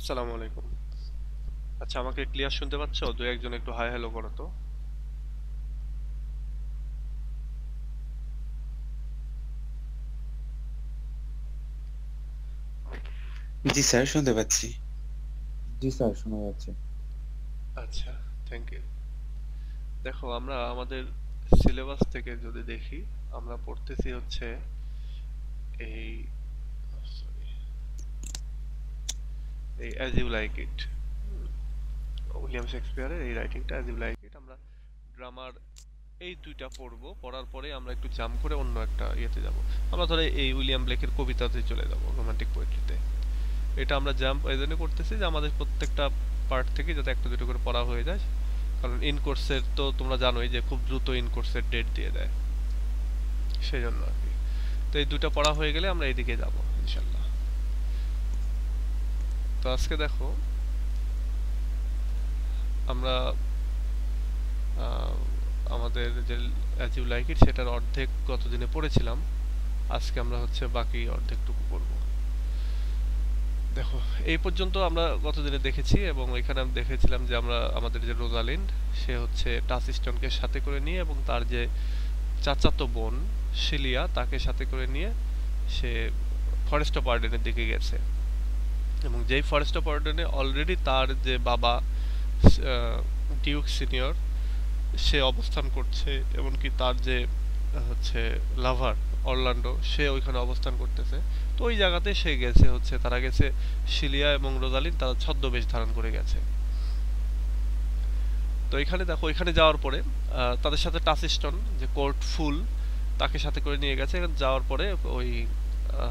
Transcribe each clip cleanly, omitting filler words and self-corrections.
আসসালামু আলাইকুম। আচ্ছা, আমাকে ক্লিয়ার শুনতে পাচ্ছ? দুই একজন একটু হাই হ্যালো করো তো। জি স্যার, শুনতে পাচ্ছি। জি স্যার, শোনা যাচ্ছে। আচ্ছা, থ্যাংক ইউ। দেখো, আমরা আমাদের সিলেবাস থেকে যদি দেখি, আমরা পড়তেছি হচ্ছে এই সরি এই as you like it, William শেক্সপিয়ারের এই রাইটিংটা অ্যাজ ইউ লাইক ইট। আমরা গ্রামার এই দুইটা পড়বো, পড়ার পরে আমরা একটু জাম্প করে অন্য একটা ইয়েতে যাব। আমরা ধরে এই উইলিয়াম ব্লেকের কবিতাতে চলে যাব, রোমান্টিক পোয়েট্রিতে। এটা আমরা জাম্প এই জন্য করতেছি যে আমাদের প্রত্যেকটা পার্ট থেকে যাতে একটা দুটো করে পড়া হয়ে যায়। কারণ ইন কোর্সের তো তোমরা জানোই যে খুব দ্রুত ইন কোর্সের ডেট দিয়ে দেয়, সেই জন্য আর কি। তো এই দুটো পড়া হয়ে গেলে আমরা এইদিকে যাব ইনশাল্লাহ। তো আজকে দেখো, আমরা আহ, আমাদের যে অ্যাজ ইউ লাইক ইট সেটার অর্ধেক গতদিনে পড়েছিলাম। আজকে আমরা হচ্ছে বাকি অর্ধেকটুকু পড়বো। দেখো, এই পর্যন্ত আমরা গতদিনে দেখেছি এবং এখানে আমি দেখেছিলাম যে আমরা আমাদের যে রোজালিন্ড, সে হচ্ছে টাসিস্টনকে সাথে করে নিয়ে এবং তার যে চাচাতো বোন শিলিয়া তাকে সাথে করে নিয়ে সে ফরেস্ট অফ আর্ডেনের দিকে গেছে। এবং যেই ফরেস্ট অফ আর্ডেনে অলরেডি তার যে বাবা ডিউক সিনিয়র সে অবস্থান করছে, এমনকি তার যে হচ্ছে লাভার অরল্যান্ডো সে ওইখানে অবস্থান করতেছে। তো ওই জায়গাতে সে গেছে, হচ্ছে তারা গেছে শিলিয়া এবং রোজালিন তারা ছদ্মবেশ ধারণ করে গেছে। তো এখানে দেখো, এখানে যাওয়ার পরে তাদের সাথে টাসিস্টন যে কোর্ট ফুল তাকে সাথে করে নিয়ে গেছে। এখানে যাওয়ার পরে ওই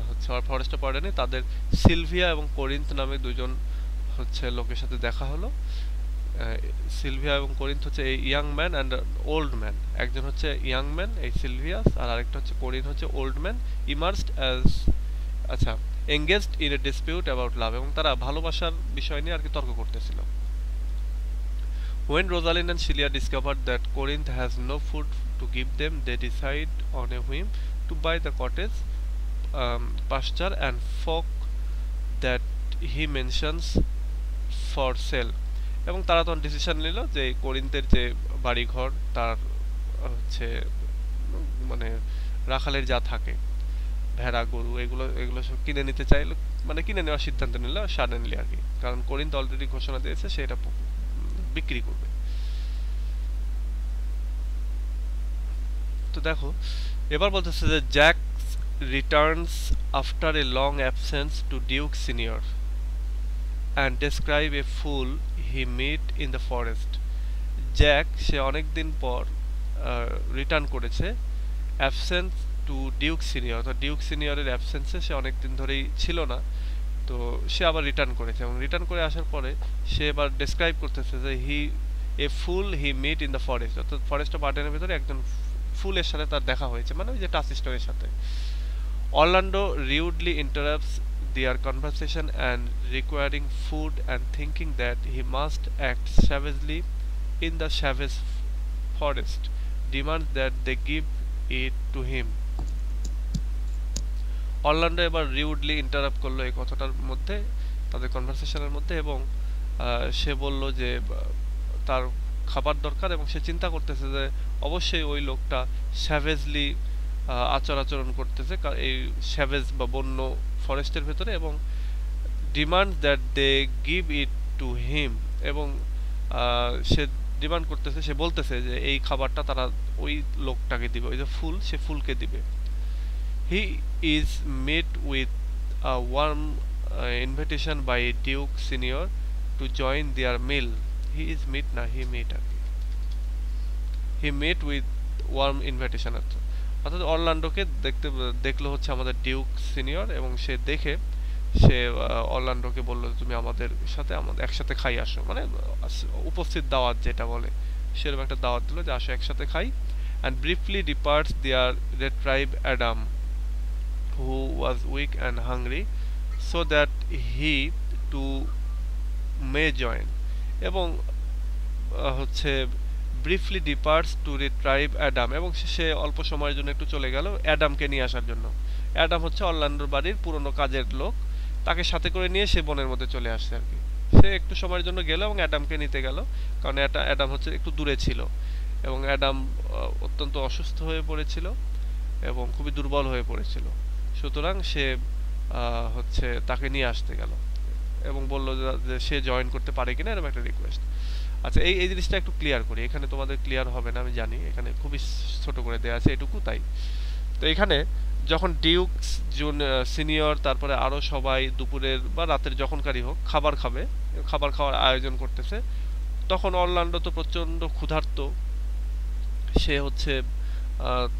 হচ্ছে ফরেস্ট পার্ডেনে তাদের সিলভিয়া এবং কোরিন্থ নামে দুজন হচ্ছে লোকের সাথে দেখা হলো। আহ, সিলভিয়া এবং কোরিন্থ হচ্ছে এই young man and old man. একজন হচ্ছে ইয়াং ম্যান এই সিলভিয়াস, আর আরেকটা হচ্ছে কোরিন হচ্ছে ওল্ড ম্যান। ইমার্সড অ্যাজ, আচ্ছা, engaged in a dispute about লাভ, এবং তারা ভালোবাসার বিষয় নিয়ে আর কি তর্ক করতেছিল। When Rosalind and Celia discover that Corinth has no food to give them, they decide on a whim to buy the cottage, pasture and folk that he mentions for sale. এবং তারা তখন ডিসিশন নিল যে কোরিন্থের যে বাড়িঘর তার হচ্ছে মানে রাখালের যা থাকে ভেড়া গরু এগুলো এগুলো সব কিনে নিতে চাইলো, মানে কিনে নেওয়ার সিদ্ধান্ত নিল সাডেনলি আর কি। কারণ কোরিন্থ অলরেডি ঘোষণা দিয়েছে সে এটা বিক্রি করবে। তো দেখো, এবার বলতেছে যে Jack returns after a long absence to Duke Senior and describe a fool he met in the forest. Jack সে অনেক দিন পর রিটার্ন করেছে, অ্যাবসেন্স টু ডিউক সিনিয়র, অর্থাৎ ডিউক সিনিয়রের অ্যাবসেন্সে সে অনেক দিন ধরেই ছিল না। তো সে আবার রিটার্ন করেছে এবং রিটার্ন করে আসার পরে সে এবার ডেসক্রাইব করতেছে যে এ fool he met in the forest, অর্থাৎ ফরেস্ট অফ আর্ডেনের ভিতরে একজন ফুলের সাথে তার দেখা হয়েছে, মানে ওই যে টাসিস্টনের সাথে। Orlando rudely interrupts their conversation and requiring food and thinking that he must act savagely in the savage forest, demands that they give it to him. Orlando এবার রিউডলি ইন্টারাপ্ট করলো এই কথাটার মধ্যে, তাদের কনভারসেশনের মধ্যে, এবং সে বলল যে তার খাবার দরকার এবং সে চিন্তা করতেছে যে অবশ্যই ওই লোকটা স্যাভেজলি আচরণ করতেছে এই স্যাভেজ বা বন্য ফরেস্টের ভেতরে, এবং demand that they give it to him, এবং সে ডিমান্ড করতেছে, সে বলতেছে যে এই খাবারটা তারা ওই লোকটাকে দিবে, ওই যে ফুল সে ফুলকে দিবে। He is met with a warm invitation by Duke Senior to join their meal. He is meet না he meet আর কি। He met with warm invitation অর্থাৎ অরল্যান্ডোকে দেখলো হচ্ছে আমাদের ডিউক সিনিয়র, এবং সে দেখে সে অরল্যান্ডোকে বললো তুমি আমাদের সাথে একসাথে খাই আসো, মানে উপস্থিত দাওয়াত যেটা বলে সেরকম একটা দাওয়াত দিল যে আসো একসাথে খাই। and briefly departs their tribe Adam, who was weak and hungry, so that he too may join, এবং হচ্ছে briefly departs to retrieve Adam, এবং সে অল্প সময়ের জন্য একটু চলে গেল অ্যাডামকে নিয়ে আসার জন্য। অ্যাডাম হচ্ছে অরল্যান্ডোর বাড়ির পুরনো কাজের লোক, তাকে সাথে করে নিয়ে সে বনের মধ্যে চলে আসছে আর কি। সে একটু সময়ের জন্য গেল এবং অ্যাডামকে নিতে গেল, কারণ অ্যাডাম হচ্ছে একটু দূরে ছিল এবং অ্যাডাম অত্যন্ত অসুস্থ হয়ে পড়েছিল এবং খুবই দুর্বল হয়ে পড়েছিল। সুতরাং সে হচ্ছে তাকে নিয়ে আসতে গেল এবং বলল যে সে জয়েন করতে পারে কিনা, এরকম একটা রিকোয়েস্ট। আচ্ছা, এই জিনিসটা একটু ক্লিয়ার করি, এখানে তোমাদের ক্লিয়ার হবে না আমি জানি, এখানে খুবই ছোট করে দেওয়া আছে এটুকু তাই। তো এখানে যখন ডিউক সিনিয়র তারপরে আরো সবাই দুপুরের বা রাতের যখনকারই হোক খাবার খাওয়ার আয়োজন করতেছে, তখন অরল্যান্ডো তো প্রচন্ড ক্ষুধার্ত। সে হচ্ছে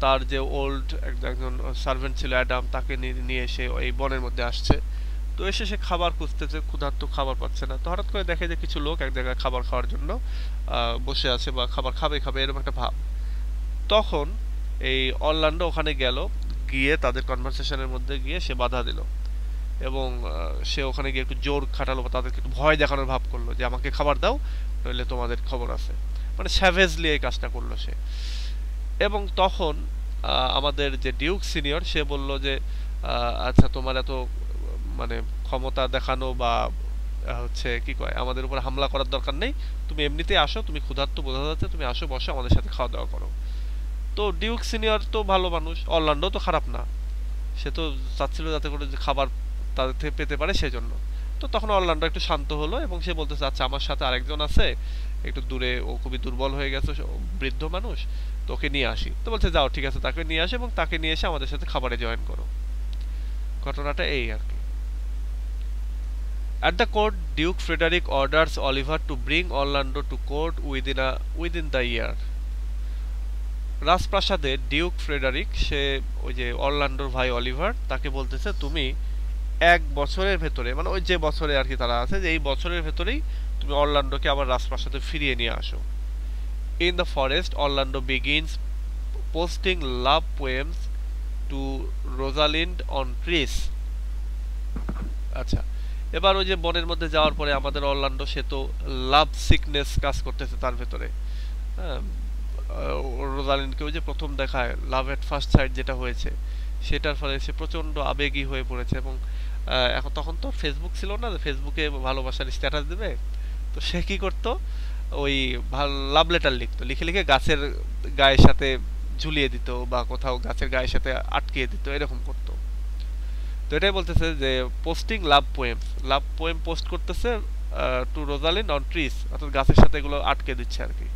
তার যে ওল্ড একজন সার্ভেন্ট ছিল অ্যাডাম, তাকে নিয়ে সে এই বনের মধ্যে আসছে। তো এসে সে খাবার খুঁজতেছে, ক্ষুধার্ত, খাবার পাচ্ছে না। তো হঠাৎ করে দেখে যে কিছু লোক এক জায়গায় খাবার খাওয়ার জন্য বসে আছে বা খাবার খাবে এরকম একটা ভাব। তখন এই অরল্যান্ডো ওখানে গেল, গিয়ে তাদের কনভারসেশনের মধ্যে গিয়ে সে বাধা দিল এবং সে ওখানে গিয়ে একটু জোর খাটালো বা তাদেরকে একটু ভয় দেখানোর ভাব করলো যে আমাকে খাবার দাও নইলে তোমাদের খবর আছে, মানে স্যাভেজলি এই কাজটা করলো সে। এবং তখন আমাদের যে ডিউক সিনিয়র সে বলল যে আচ্ছা তোমার এত মানে ক্ষমতা দেখানো বা হচ্ছে কি কয় আমাদের উপর হামলা করার দরকার নেই, তুমি এমনিতেই আসো, তুমি ক্ষুধার্ত বোঝা যাচ্ছে, তুমি আসো, বসো, আমাদের সাথে খাওয়া দাওয়া করো। তো ডিউক সিনিয়র তো ভালো মানুষ, অরল্যান্ডো তো খারাপ না, সে তো চাচ্ছিল যাতে করে যে খাবার তাদের থেকে পেতে পারে সেজন্য। তো তখন অরল্যান্ডো একটু শান্ত হলো এবং সে বলতেছে আচ্ছা আমার সাথে আরেকজন আছে একটু দূরে, ও খুবই দুর্বল হয়ে গেছে, বৃদ্ধ মানুষ, তো ওকে নিয়ে আসি। তো বলছে যাও ঠিক আছে, তাকে নিয়ে আসে এবং তাকে নিয়ে এসে আমাদের সাথে খাবারে জয়েন করো। ঘটনাটা এই আর কি। At the court, Duke Frederick orders Oliver to bring Orlando to court within the year. রাজপ্রাসাদে ডিউক ফ্রেডারিক সে ওই যে অরল্যান্ডোর ভাই অলিভার তাকে বলতেছে তুমি 1 বছরের ভেতরে, মানে ওই যে বছরে আর কি তারা আছে, যে এই বছরের ভেতরেই তুমি অরল্যান্ডোকে আবার রাজপ্রাসাদে ফিরিয়ে নিয়ে আসো। In the forest, Orlando begins posting love poems to Rosalind on trees. আচ্ছা, এবার ওই যে বনের মধ্যে যাওয়ার পরে আমাদের অরল্যান্ডো সে তো লাভ সিকনেস কাজ করতেছে তার ভেতরে। হ্যাঁ, রোজালিন্ডকে ওই যে প্রথম দেখায় লাভ এট ফার্স্ট সাইট যেটা হয়েছে সেটার ফলে সে প্রচন্ড আবেগী হয়ে পড়েছে এবং এখন তখন তো ফেসবুক ছিল না, ফেসবুকে ভালোবাসার স্ট্যাটাস দেবে, তো সে কি করতো ওই লাভ লেটার লিখতো, লিখে লিখে গাছের গায়ের সাথে ঝুলিয়ে দিত বা কোথাও গাছের গায়ের সাথে আটকিয়ে দিত, এরকম করতো। তো এটাই বলতেছে যে পোস্টিং লাভ পোয়েম পোস্ট করতেছে টু রোজালিন্ড অন ট্রিজ, অর্থাৎ গাছের সাথে এগুলো আটকে দিচ্ছে আর কি।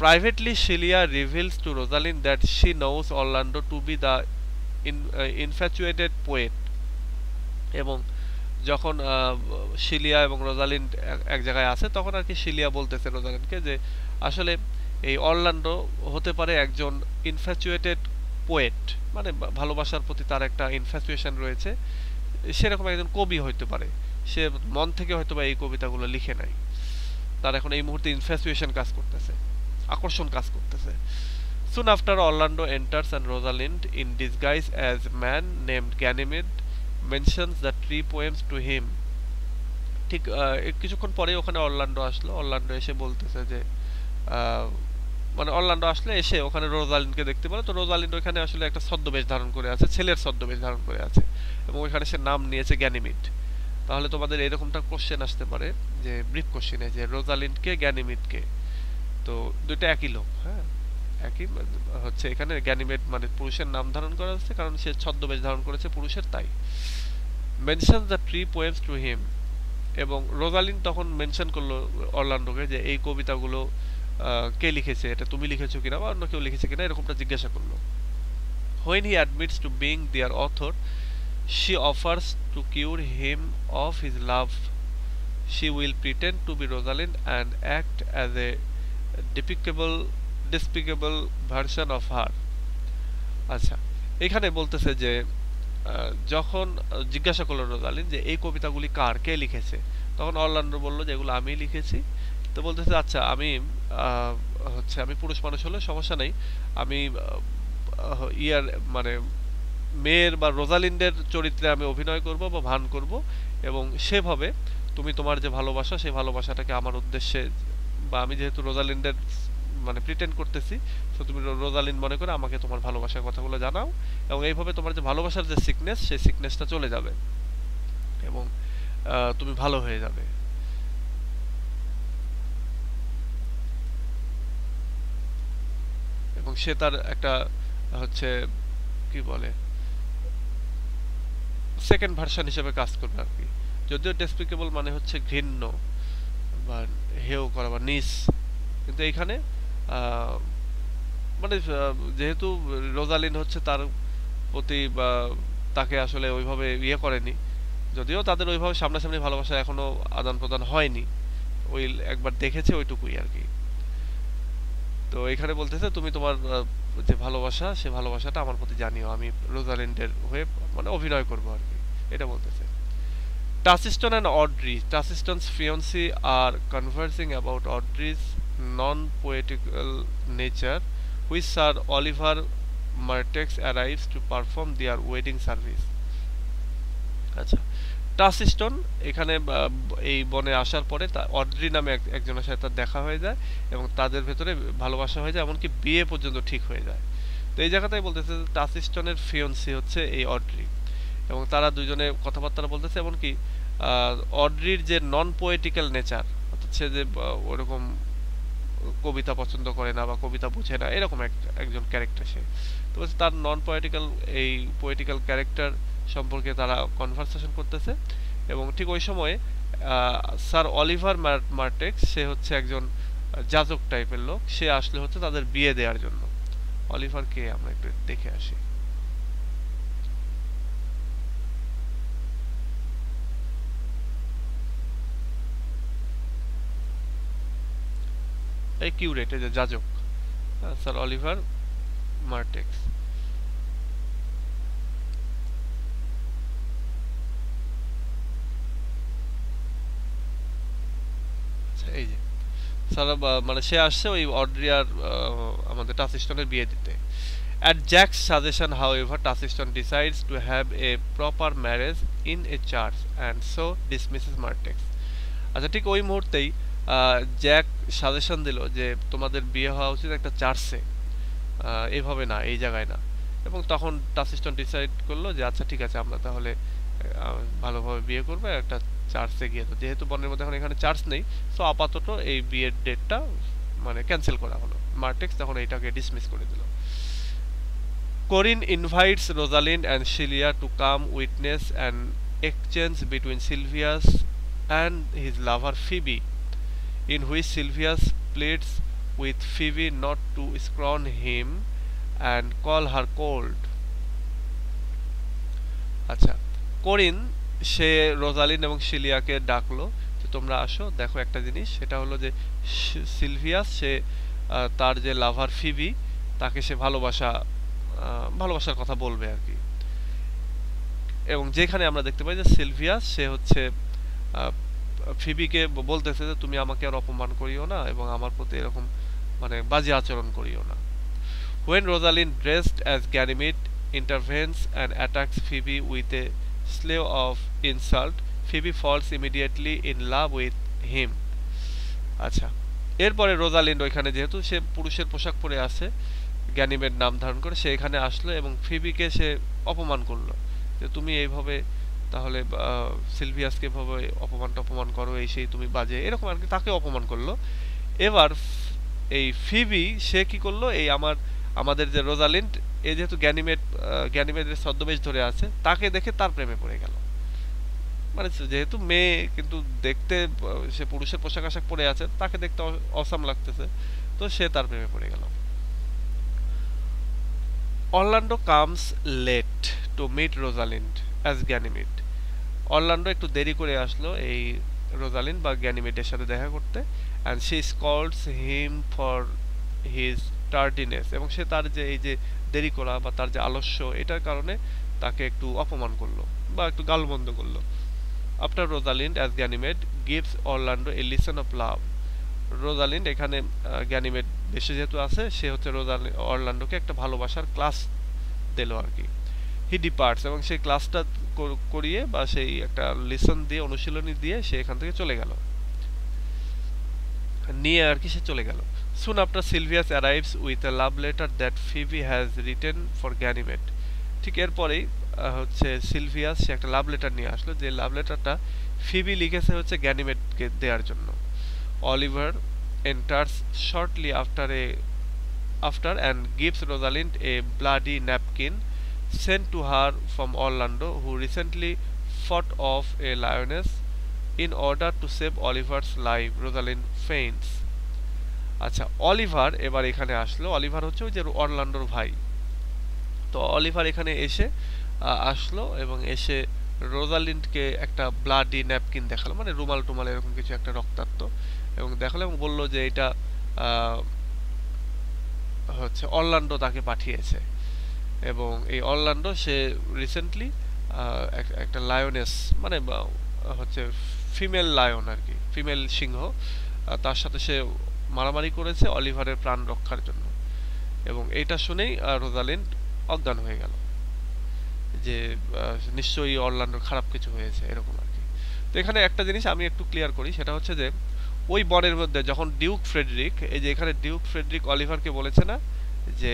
Privately, Shelia reveals to Rosalind that she knows Orlando to be the infatuated poet. এবং যখন শিলিয়া এবং রোজালিন্ড এক জায়গায় আছে তখন আর কি শিলিয়া বলতেছে রোজালিন্ডকে যে আসলে এই অরল্যান্ডো হতে পারে একজন ইনফ্যাচুয়েটেড পোয়েট, মানে ভালোবাসার প্রতি তার একটা ইনফ্যাচুয়েশন রয়েছে, সেরকম একজন কবি হইতে পারে, সে মন থেকে হয়তো বা এই কবিতাগুলো লিখে নাই, তার এখন এই মুহূর্তে ইনফ্যাচুয়েশন কাজ করতেছে, আকর্ষণ কাজ করতেছে। Soon after, Orlando enters and Rosalind, in disguise as a man named Ganymede, mentions the 3 poems to him. ঠিক কিছুক্ষণ পরে ওখানে অরল্যান্ডো আসলো, অরল্যান্ডো এসে বলতেছে যে মানে অরল্যান্ডো আসলে এসে ওখানে রোজালিন্ডকে দেখতে পেল, তো রোজালিন্ড ওখানে আসলে একটা ছদ্মবেশ ধারণ করে আছে, ছেলের ছদ্মবেশ ধারণ করে আছে এবং ওখানে সে নাম নিয়েছে গ্যানিমিড। তাহলে তোমাদের এরকমটা কোশ্চেন আসতে পারে যে ব্রিফ কোশ্চেনে যে রোজালিন্ডকে গ্যানিমিডকে, তো দুইটা একই লোক, হ্যাঁ একই হচ্ছে। এখানে গ্যানিমেড মানে পুরুষের নাম ধারণ করা হচ্ছে কারণ সে ছদ্মবেশ ধারণ করেছে পুরুষের, তাই mention the 3 poems two him. এবং রোজালিন তখন মেনশন করলো অরল্যান্ডোকে যে এই কবিতাগুলো কে লিখেছে, এটা তুমি লিখেছো কিনা বা অন্য কেউ লিখেছে কিনা, এরকমটা জিজ্ঞাসা করলো। When he admits to being their author, she offers to cure him of his love. She will pretend to be Rosalind and act as a despicable version of her. আচ্ছা, এখানে বলতেছে যে যখন জিজ্ঞাসা করলো রোজালিন যে এই কবিতাগুলি কার, কে লিখেছে, তখন অরল্যান্ডো বলল যে এগুলো আমি লিখেছি। তো বলতেছে আচ্ছা আমি হচ্ছে আমি পুরুষ মানুষ হলে সমস্যা নেই, আমি মানে মেয়ের বা রোজালিন্ডের চরিত্রে আমি অভিনয় করব বা ভান করব এবং সেভাবে তুমি তোমার যে ভালোবাসা সেই ভালোবাসাটাকে আমার উদ্দেশ্যে, বা আমি যেহেতু রোজালিন্ডের মানে প্রিটেন্ড করতেছি, তো তুমি রোজালিন্ড মনে করে আমাকে তোমার ভালোবাসার কথাগুলো জানাও এবং এইভাবে তোমার যে ভালোবাসার যে সিকনেস সেই সিকনেসটা চলে যাবে এবং তুমি ভালো হয়ে যাবে। সে তার একটা হচ্ছে কি বলে সেকেন্ড ভার্সন হিসেবে কাজ করবে আর কি। যদিও ডেসপিকেবল মানে হচ্ছে ঘৃণ্য বা হেয় করা বা নিস, কিন্তু এইখানে মানে যেহেতু রোজালিন হচ্ছে তার প্রতি বা তাকে আসলে ওইভাবে ইয়ে করেনি, যদিও তাদের ওইভাবে সামনাসামনি ভালোবাসা এখনো আদান প্রদান হয়নি, ওই একবার দেখেছে ওইটুকুই আর কি। তো এখানে বলতেছে তুমি তোমার যে ভালোবাসা সে ভালোবাসাটা আমার প্রতি জানিও, আমি রোজালিন্ডের হয়ে মানে অভিনয় করবো আর কি, এটা বলতেছে। Taciturn and Audrey, Taciturne's fiancé, are conversing about Audrey's non-poetical nature, which Sir Oliver Martex arrives to perform their wedding service. আচ্ছা, টাসিস্টন এখানে এই বনে আসার পরে অড্রি নামে একজনের সাথে তার দেখা হয়ে যায় এবং তাদের ভেতরে ভালোবাসা হয়ে যায়, এমনকি বিয়ে পর্যন্ত ঠিক হয়ে যায়। তো এই জায়গাটাই বলতেছে টাসিস্টনের ফিয়ন্সি হচ্ছে এই অড্রি, এবং তারা দুজনে কথাবার্তা বলতেছে, এমনকি অড্রির যে নন পোয়েটিক্যাল নেচার, অর্থাৎ সে যে ওরকম কবিতা পছন্দ করে না বা কবিতা বুঝে না এরকম একজন ক্যারেক্টার সে, তো তার নন পোয়েটিক্যাল এই পোয়েটিক্যাল ক্যারেক্টার সম্পর্কে তারা কনভারসেশন করতেছে। এবং ঠিক ওই সময়ে স্যার অলিভার মার্টেক্স, সে হচ্ছে একজন যাজক টাইপের লোক, সে আসলে হচ্ছে তাদের বিয়ে দেওয়ার জন্য। অলিভারকে আমরা একটু দেখে আসি। এই কিউরেট, এই যে যাজক, স্যার অলিভার মার্টেক্স। এই যে স্যার মানে সে আসছে ওই অড্রিয়ার আমাদের টাসিস্টনের বিয়ে দিতে। At Jack's suggestion, however, Taciturn decides to have a proper marriage in a church and so dismisses Martex. আচ্ছা, ঠিক ওই মুহূর্তেই জ্যাক সাজেশন দিল যে তোমাদের বিয়ে হওয়া উচিত একটা চার্চে, এইভাবে না, এই জায়গায় না। এবং তখন টাসিস্টন ডিসাইড করলো যে আচ্ছা ঠিক আছে, আমরা তাহলে ভালোভাবে বিয়ে করবো একটা চার্চে গিয়ে। তো যেহেতু বনের মধ্যে এখন এখানে চার্চ নেই, সো আপাতত এই বিয়ের ডেটটা মানে ক্যান্সেল করা হলো। মার্টেক্স তখন এইটাকে ডিসমিস করে দিল। Corinne invites Rosalind and Celia to come witness an exchange between Sylvius and his lover Phoebe, in which Sylvius pleads with Phoebe not to scorn him and call her cold. আচ্ছা, কোরিন সে Rosalyn এবং শিলিয়াকে ডাকলো যে তোমরা আসো, দেখো একটা জিনিস, সেটা হলো যে সিলভিয়াস সে তার যে লাভার ফিবি তাকে সে ভালোবাসার কথা বলবে আর কি। এবং যেখানে আমরা দেখতে পাই যে সিলভিয়াস সে হচ্ছে ফিবিকে বলতেছে যে তুমি আমাকে আর অপমান করিও না এবং আমার প্রতি এরকম মানে বাজে আচরণ করিও না। When Rosalind, dressed as Ganymede, intervenes and attacks Phoebe with a slew of insult, Phoebe falls immediately in love with him. আচ্ছা, এরপরে রোজালিন্ড ওইখানে যেহেতু সে পুরুষের পোশাক পরে আছে, গ্যানিমেড নাম ধারণ করে, সে এখানে আসলো এবং ফিবিকে সে অপমান করলো যে তুমি এইভাবে তাহলে সিলভিয়াসকে এভাবে অপমান করো, এই সেই তুমি বাজে, এরকম আর কি, তাকে অপমান করলো। এবার এই ফিবি সে কি করলো, এই আমাদের যে রোজালিন্ড, এ যেহেতু গ্যানিমেডের ছদ্মবেশ ধরে আছে, তাকে দেখে তার প্রেমে পড়ে গেল। মানে যেহেতু মেয়ে কিন্তু দেখতে সে পুরুষের পোশাক আশাক পরে আছে, তাকে দেখতে অসাম লাগতেছে, তো সে তার প্রেমে পড়ে গেল। Orlando comes late to meet Rosalind as Ganymede. Orlando একটু দেরি করে আসলো এই রোজালিন্ড বা গ্যানিমেডের সাথে দেখা করতে, and she scolds him for his tardiness, এবং সে তার যে এই যে দেরি করা বা তার যে আলস্য, এটার কারণে তাকে একটু অপমান করলো বা একটু গালমন্দ করলো। After Rosalind as Ganymede gives Orlando a lesson of love. Rosalind এখানে গ্যানিমেড দেশে যেহেতু আছে, সে হচ্ছে অরল্যান্ডোকে একটা ভালোবাসার ক্লাস দিল আর কি। হি ডিপার্টস, এবং সেই ক্লাসটা করিয়ে বা সেই একটা লিসন দিয়ে, অনুশীলনী দিয়ে সে এখান থেকে চলে গেল, নিয়ে আর কি সে চলে গেল। Soon after Sylvius arrives with a love letter that Phoebe has written for Ganymede. ঠিক এরপরেই হচ্ছে সিলভিয়াস সে একটা লাভ লেটার নিয়ে আসলো, যে লাভ লেটারটা ফিবি লিখেছে হচ্ছে গ্যানিমেডকে দেওয়ার জন্য। Oliver enters shortly after a after and gives Rosalind a bloody napkin sent to her from Orlando, who recently fought off a lioness. In order to save Oliver's life, Rosalind faints. আচ্ছা, Oliver এবার এখানে আসলো। Oliver হচ্ছে ওই যে অরল্যান্ডোর ভাই। তো Oliver এখানে এসে আসলো এবং এসে রোজালিন্ডকে একটা ব্লাডি ন্যাপকিন দেখালো, মানে রুমাল টুমাল এরকম কিছু একটা রক্তাক্ত, এবং দেখালো এবং বলল যে এটা হচ্ছে অরল্যান্ডো তাকে পাঠিয়েছে। এবং এই অরল্যান্ডো সে রিসেন্টলি একটা লায়নেস, মানে হচ্ছে ফিমেল লায়ন আর কি, ফিমেল সিংহ, তার সাথে সে মারামারি করেছে অলিভারের প্রাণ রক্ষার জন্য। এবং এইটা শুনেই রোজালিন্ড অজ্ঞান হয়ে গেল, যে নিশ্চয়ই অরল্যান্ডোর খারাপ কিছু হয়েছে এরকম আর কি। তো এখানে একটা জিনিস আমি একটু ক্লিয়ার করি, সেটা হচ্ছে যে ওই বনের মধ্যে যখন ডিউক ফ্রেডরিক, এই যে এখানে ডিউক ফ্রেডরিক অলিভারকে বলেছে না যে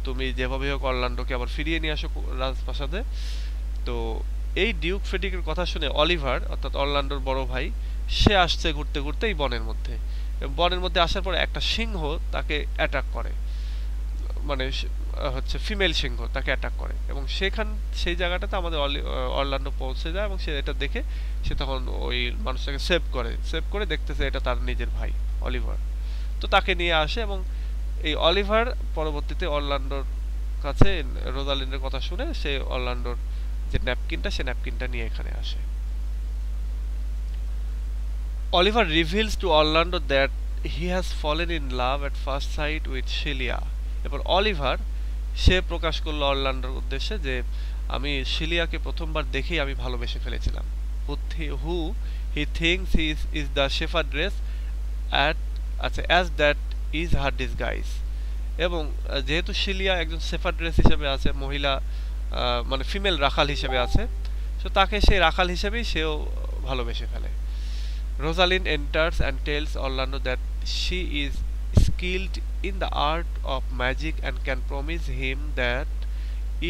তুমি যেভাবে হোক অরল্যান্ডোকে আবার ফিরিয়ে নিয়ে আসো রাজপ্রাসাদে, তো এই ডিউক ফ্রেডরিকের কথা শুনে অলিভার, অর্থাৎ অরল্যান্ডোর বড় ভাই, সে আসছে ঘুরতে ঘুরতে এই বনের মধ্যে। বনের মধ্যে আসার পর একটা সিংহ তাকে অ্যাটাক করে, মানে হচ্ছে ফিমেল সিংহ তাকে অ্যাটাক করে, এবং সেই জায়গাটাতে আমাদের অরল্যান্ডো পৌঁছে যায় এবং সে এটা দেখে সে তখন ওই মানুষটাকে সেভ করে দেখতেছে এটা তার নিজের ভাই অলিভার। তো তাকে নিয়ে আসে এবং এই অলিভার পরবর্তীতে অরল্যান্ডোর কাছে রোজালিন্ডের কথা শুনে সে অরল্যান্ডোর যে ন্যাপকিনটা, সে ন্যাপকিনটা নিয়ে এখানে আসে। Oliver reveals to Orlando that he has fallen in love at first sight with Celia. এরপর অলিভার সে প্রকাশ করলো অরল্যান্ডোর উদ্দেশ্যে যে আমি শিলিয়াকে প্রথমবার দেখেই আমি ভালোবেসে ফেলেছিলাম। who he thinks is the shepherdess as that is her disguise. এবং যেহেতু শিলিয়া একজন শেফার্ড্রেস হিসেবে আছে, মহিলা মানে ফিমেল রাখাল হিসেবে আছে, তো তাকে সেই রাখাল হিসেবেই সেও ভালোবেসে ফেলে। Rosalind enters and tells Orlando that she is skilled in the art of magic and can promise him that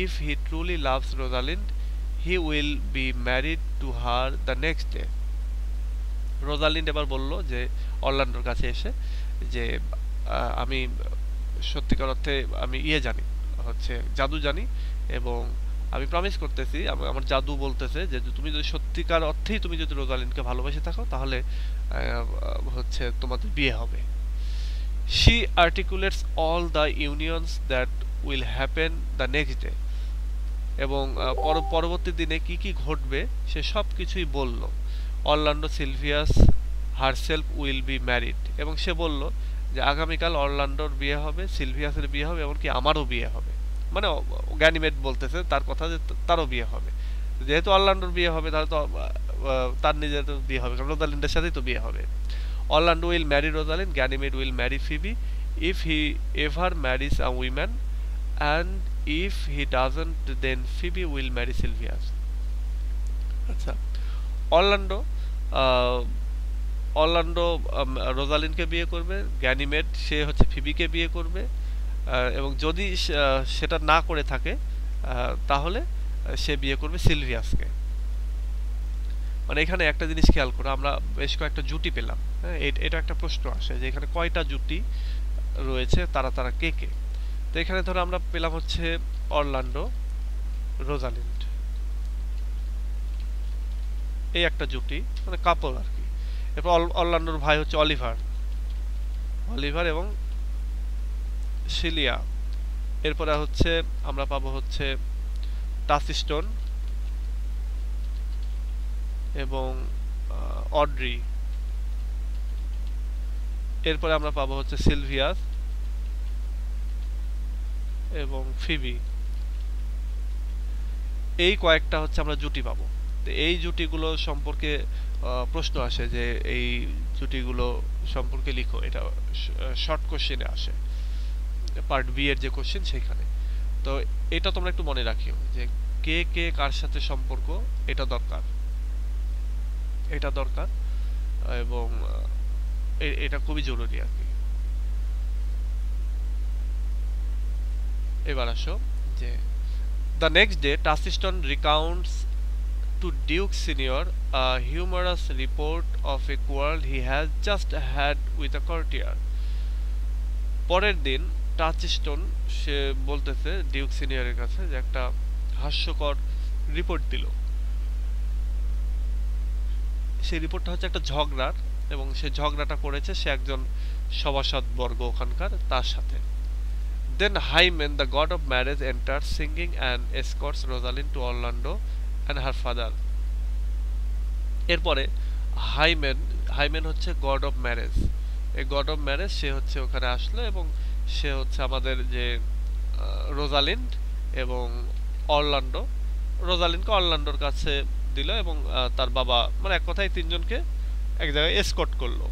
if he truly loves Rosalind, he will be married to her the next day. Rosalind এবার বলল যে অরল্যান্ডোর কাছে এসে যে আমি সত্যিকার অর্থে আমি জানি, হচ্ছে জাদু জানি, এবং আমি প্রমিস করতেছি, আমার জাদু বলতেছে যে তুমি যদি সত্যিকার অর্থেই তুমি যদি রোজালিন্ডকে ভালোবেসে থাকো তাহলে হচ্ছে তোমাদের বিয়ে হবে। She articulates all the unions that will happen the next day. এবং পরবর্তী দিনে কি কি ঘটবে সে সব কিছুই বলল। Orlando Sylvius herself will be married, এবং সে বলল যে আগামীকাল অরল্যান্ডোর বিয়ে হবে, সিলভিয়াসের বিয়ে হবে, এমনকি আমারও বিয়ে হবে। মানে গ্যানিমেড বলতেছে তার কথা যে তারও বিয়ে হবে। যেহেতু অরল্যান্ডোর বিয়ে হবে তাহলে তো তার নিজের বিয়ে হবে, কারণ রোজালিন্ডের সাথেই তো বিয়ে হবে। Orlando will marry Rosalind, Ganymede will marry Phoebe if he ever marries a woman, and if he doesn't then Phoebe will marry Silvius. আচ্ছা, অরল্যান্ডো রোজালিন্ডকে বিয়ে করবে, গ্যানিমেড সে হচ্ছে ফিবিকে বিয়ে করবে, এবং যদি সেটা না করে থাকে তাহলে সে বিয়ে করবে সিলভিয়াসকে। মানে এখানে একটা জিনিস খেয়াল করো, আমরা বেশ কয়েকটা জুটি পেলাম। হ্যাঁ, এটা একটা প্রশ্ন আসে যে এখানে কয়টা জুটি রয়েছে, তারা কে কে। তো এখানে ধরো আমরা পেলাম হচ্ছে অরল্যান্ডো রোজালিন্ড, এই একটা জুটি, মানে কাপল আর কি। এরপর অরল্যান্ডোর ভাই হচ্ছে অলিভার এবং শিলিয়া। এরপরে হচ্ছে আমরা পাবো হচ্ছে টাসিস্টন এবং অড্রি। এরপরে আমরা পাবো হচ্ছে সিলভিয়াস এবং ফিবি। এই কয়েকটা হচ্ছে আমরা জুটি পাবো। এই জুটিগুলো সম্পর্কে প্রশ্ন আসে যে এই জুটিগুলো সম্পর্কে লিখো, এটা শর্ট কোশ্চেনে আসে, পার্ট বি এর যে কোশ্চেন সেখানে। তো এটা তোমরা একটু মনে রাখিও যে কে কে কার সাথে সম্পর্ক, এটা দরকার এবং এটা খুবই জরুরি আর কি। এবার আসো যে the next day Touchstone recounts to Duke Senior a humorous report of a quarrel he has just had with a courtier. পরের দিন টাচস্টোন সে বলতেছে ডিউক সিনিয়রের কাছে যে একটা হাস্যকর রিপোর্ট দিল। সেই রিপোর্টটা হচ্ছে একটা ঝগড়ার, এবং সে ঝগড়াটা করেছে সে একজন সভাসদ বর্গ ওখানকার তার সাথে। Then Hymen, the god of marriage, enters singing and escorts Rosalind to Orlando and her father. এরপরে হাইমেন হচ্ছে গড অফ ম্যারেজ। এই গড অফ ম্যারেজ সে হচ্ছে ওখানে আসলো, এবং সে হচ্ছে আমাদের যে রোজালিন্ড এবং রোজালিন্ডকে অরল্যান্ডোর কাছে দিল, এবং তার বাবা, মানে এক কথায় তিনজনকে এক জায়গায় এসকর্ট করলো।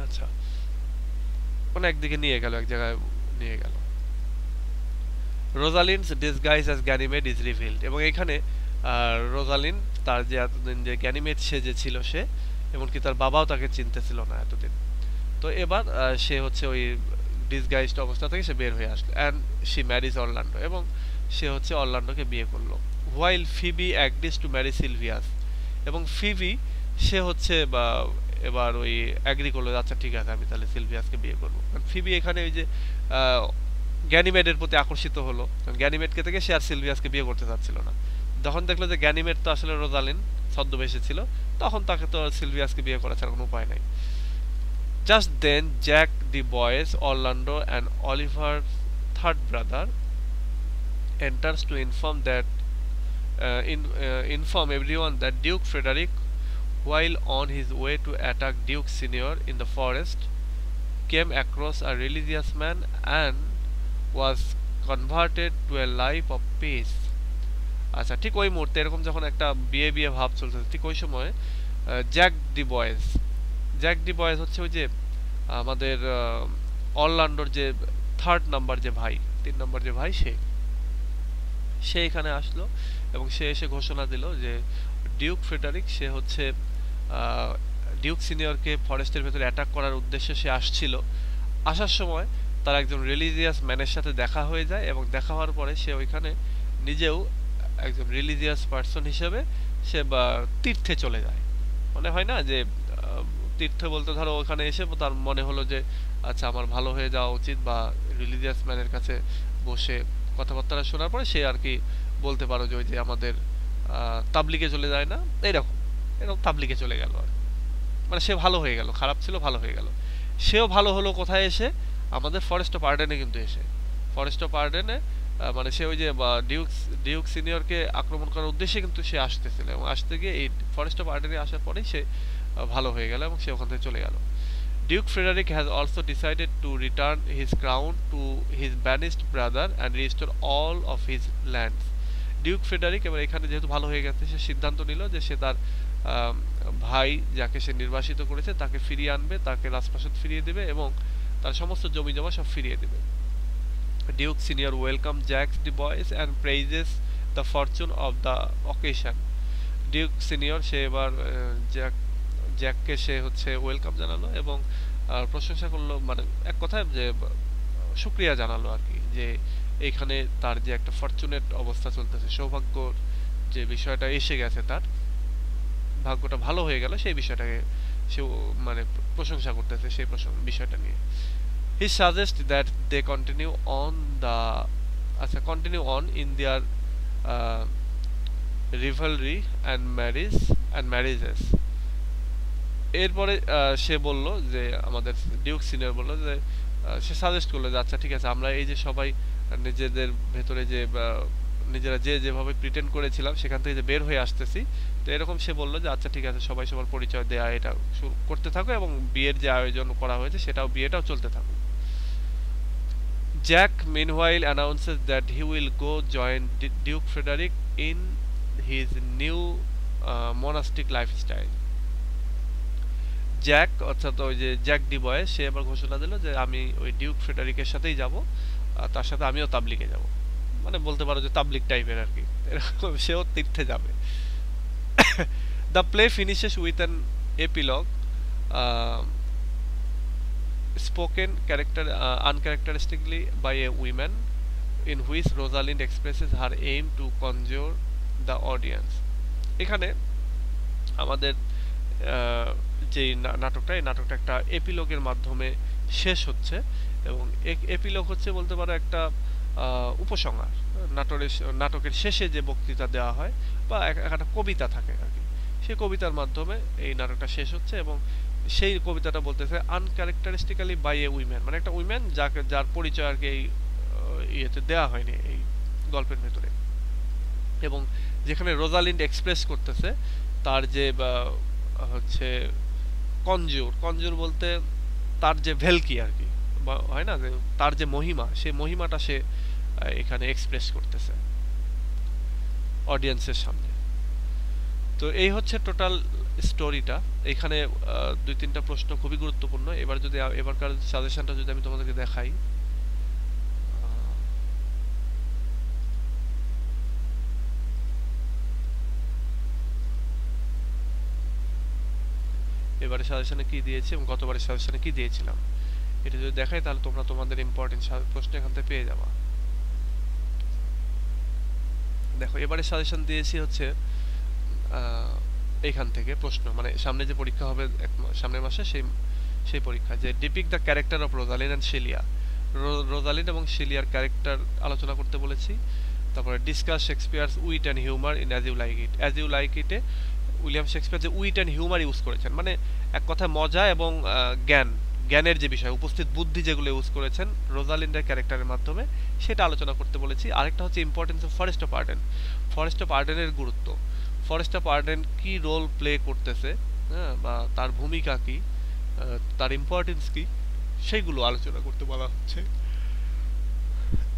আচ্ছা, মানে একদিকে নিয়ে গেল, এক জায়গায় নিয়ে গেল। Rosalind's disguise as Ganymede is revealed, এবং এখানে রোজালিন্ড তার যে এতদিন যে গ্যানিমেড সেজেছিল সে, এমনকি তার বাবাও তাকে চিনতেছিল না এতদিন। তো এবার সে হচ্ছে ওই ডিসগাইজড অবস্থা থেকে সে বের হয়ে আসলো। অ্যান্ড শি ম্যারিজ অরল্যান্ডো, এবং সে হচ্ছে অরল্যান্ডোকে বিয়ে করলো। While Phoebe agrees to marry Sylvius, এবং ফিবি সে হচ্ছে বা এবার ওই অ্যাগ্রি করলো, আচ্ছা ঠিক আছে আমি তাহলে সিলভিয়াসকে বিয়ে করবো। ফিবি এখানে ওই যে গ্যানিমেডের প্রতি আকর্ষিত হলো, গ্যানিমেডকে থেকে সে আর সিলভিয়াসকে বিয়ে করতে চাচ্ছিল না। যখন দেখলো যে গ্যানিমেড তো আসলে রোজালিন ছদ্মবেশে ছিল, তখন তাকে তো সিলভিয়াসকে বিয়ে করা ছাড়া কোনো উপায় নাই। Just then, Jack the Boys, Orlando and Oliver's third brother enters to inform everyone that Duke Frederick, while on his way to attack Duke Senior in the forest, came across a religious man and was converted to a life of peace. আচ্ছা, ঠিক ওই মুহূর্তে এরকম যখন একটা বিয়ে ভাব চলছে, ঠিক ওই সময় জ্যাক ডি বয়েজ হচ্ছে ওই যে আমাদের অরল্যান্ডোর যে থার্ড নাম্বার যে ভাই, 3 নম্বর যে ভাই, সে এখানে আসলো, এবং সে এসে ঘোষণা দিল যে ডিউক ফ্রেডারিক সে হচ্ছে ডিউক সিনিয়রকে ফরেস্টের ভেতরে অ্যাটাক করার উদ্দেশ্যে সে আসছিল। আসার সময় তার একজন রিলিজিয়াস ম্যানের সাথে দেখা হয়ে যায়, এবং দেখা হওয়ার পরে সে ওইখানে নিজেও একজন রিলিজিয়াস পার্সন হিসেবে সে তীর্থে চলে যায়। মনে হয় না যে তীর্থে বলতে ধরো ওখানে এসে তার মনে হলো যে আচ্ছা আমার ভালো হয়ে যাওয়া উচিত, বা রিলিজিয়াস ম্যানের কাছে বসে কথাবার্তা শোনার পরে সে আর কি বলতে পারো যে ওই যে আমাদের তাবলিগে চলে যায় না, এরকম তাবলিগে চলে গেল আর, মানে সে ভালো হয়ে গেল, খারাপ ছিল ভালো হয়ে গেল। সেও ভালো হলো কোথায় এসে, আমাদের ফরেস্ট অফ আর্ডেনে কিন্তু এসে, ফরেস্ট অফ আর্ডেনে মানে সে ওই যে ডিউক সিনিয়রকে আক্রমণ করার উদ্দেশ্যে কিন্তু সে আসতেছিল, এবং আসতে গিয়ে এই ফরেস্ট অফ আর্ডেনে আসার পরেই সে ভালো হয়ে গেল, এবং সে ওখান থেকে চলে গেল। Duke Frederick has also decided to return his crown to his banished brother and restore all of his lands. Duke Frederick এবার এখানে যেহেতু ভালো হয়ে গেছে, সে সিদ্ধান্ত নিল যে সে তার ভাই যাকে সে নির্বাসিত করেছে তাকে ফিরিয়ে আনবে, তাকে রাজপ্রাসাদ ফিরিয়ে দেবে, এবং তার সমস্ত জমি জমা সব ফিরিয়ে দেবে। Duke Senior welcomes Jack the Boys and praises the fortune of the occasion. Duke Senior সে এবার জ্যাককে সে হচ্ছে ওয়েলকাম জানালো, এবং প্রশংসা করলো, মানে এক কথায় যে শুকরিয়া জানালো আর কি, যে এইখানে তার যে একটা ফরচুনেট অবস্থা চলতেছে, সৌভাগ্যর যে বিষয়টা এসে গেছে, তার ভাগ্যটা ভালো হয়ে গেল, সেই বিষয়টাকে সে মানে প্রশংসা করতেছে সেই বিষয়টা নিয়ে। He suggests that they continue on in their rivalry and marriages. এরপরে সে বলল যে আমাদের ডিউক সিনিয়র বলল যে সে সাজেস্ট করলো যে আচ্ছা ঠিক আছে, আমরা এই যে সবাই নিজেদের ভেতরে যে নিজেরা যেভাবে প্রিটেন্ড করেছিলাম সেখান থেকে যে বের হয়ে আসতেছি, তো এরকম সে বললো যে আচ্ছা ঠিক আছে, সবাই সবার পরিচয় দেয়া এটা করতে থাকো, এবং বিয়ের যে আয়োজন করা হয়েছে বিয়েটাও চলতে থাকুক। Jack meanwhile announces that he will go join Duke Frederick in his new monastic lifestyle. Jack অর্থাৎ ওই যে জ্যাক ডি বয়েস সে আবার ঘোষণা দিল যে আমি ওই ডিউক ফ্রেডারিকের সাথেই যাব, তার সাথে আমিও তাবলিগে যাব, মানে বলতে পারো যে তাবলিগ টাইপের আর কি, এরকম সেও তীর্থে যাবে। The play finishes with an epilogue spoken uncharacteristically by a woman, in which Rosalind expresses her aim to conjure the audience. এখানে আমাদের যে নাটকটা, এই নাটকটা একটা এপিলগের মাধ্যমে শেষ হচ্ছে, এবং এপিলগ হচ্ছে বলতে পারো একটা উপসংহার। নাটকের শেষে যে বক্তৃতা দেওয়া হয় বা একটা কবিতা থাকে আর কি, সেই কবিতার মাধ্যমে এই নাটকটা শেষ হচ্ছে। এবং সেই কবিতাটা বলতেছে আনক্যারেক্টারিস্টিক্যালি বাই এ উইমেন, মানে একটা উইমেন যার পরিচয় আর কি এই ইয়েতে দেওয়া হয়নি এই গল্পের ভেতরে। এবং যেখানে রোজালিন্ড এক্সপ্রেস করতেছে তার যে হচ্ছে কনজিউর বলতে তার যে ভেলকি আর কি, হয় না যে তার যে মহিমা, সেই মহিমাটা সে এখানে এক্সপ্রেস করতেছে অডিয়েন্সের সামনে। তো এই হচ্ছে টোটাল স্টোরিটা। এখানে দুই তিনটা প্রশ্ন খুবই গুরুত্বপূর্ণ। এবারকার সাজেশনটা যদি আমি তোমাদেরকে দেখাই, এবারে সাজেশনে কি দিয়েছি এবং গতবারের সাজেশনে কি দিয়েছিলাম, এটা যদি দেখাই তাহলে তোমরা তোমাদের ইম্পর্টেন্ট প্রশ্ন এখান থেকে পেয়ে যাবা। দেখো এবারে সাজেশন দিয়েছি হচ্ছে এইখান থেকে প্রশ্ন, মানে সামনে যে পরীক্ষা হবে সামনের মাসে, সেই পরীক্ষা যে depict the character of Rosalind and Celia. Rosalind এবং শিলিয়ার ক্যারেক্টার আলোচনা করতে বলেছি। তারপরে discuss Shakespeare's wit and humour in as you like it. As you like ইটে উইলিয়াম শেক্সপিয়ার যে উইট অ্যান্ড হিউমার ইউজ করেছেন, মানে এক কথায় মজা এবং জ্ঞানের যে বিষয়, উপস্থিত বুদ্ধি যেগুলো ইউজ করেছেন রোজালিন্ডের ক্যারেক্টারের মাধ্যমে, সেটা আলোচনা করতে বলেছি। আরেকটা হচ্ছে importance of forest of Arden, forest of আর্ডেনের গুরুত্ব, ফরেস্ট অফ আর্ডেন কি রোল প্লে করতেছে, হ্যাঁ, বা তার ভূমিকা কি, তার ইম্পর্টেন্স কি, সেইগুলো আলোচনা করতে বলা হচ্ছে।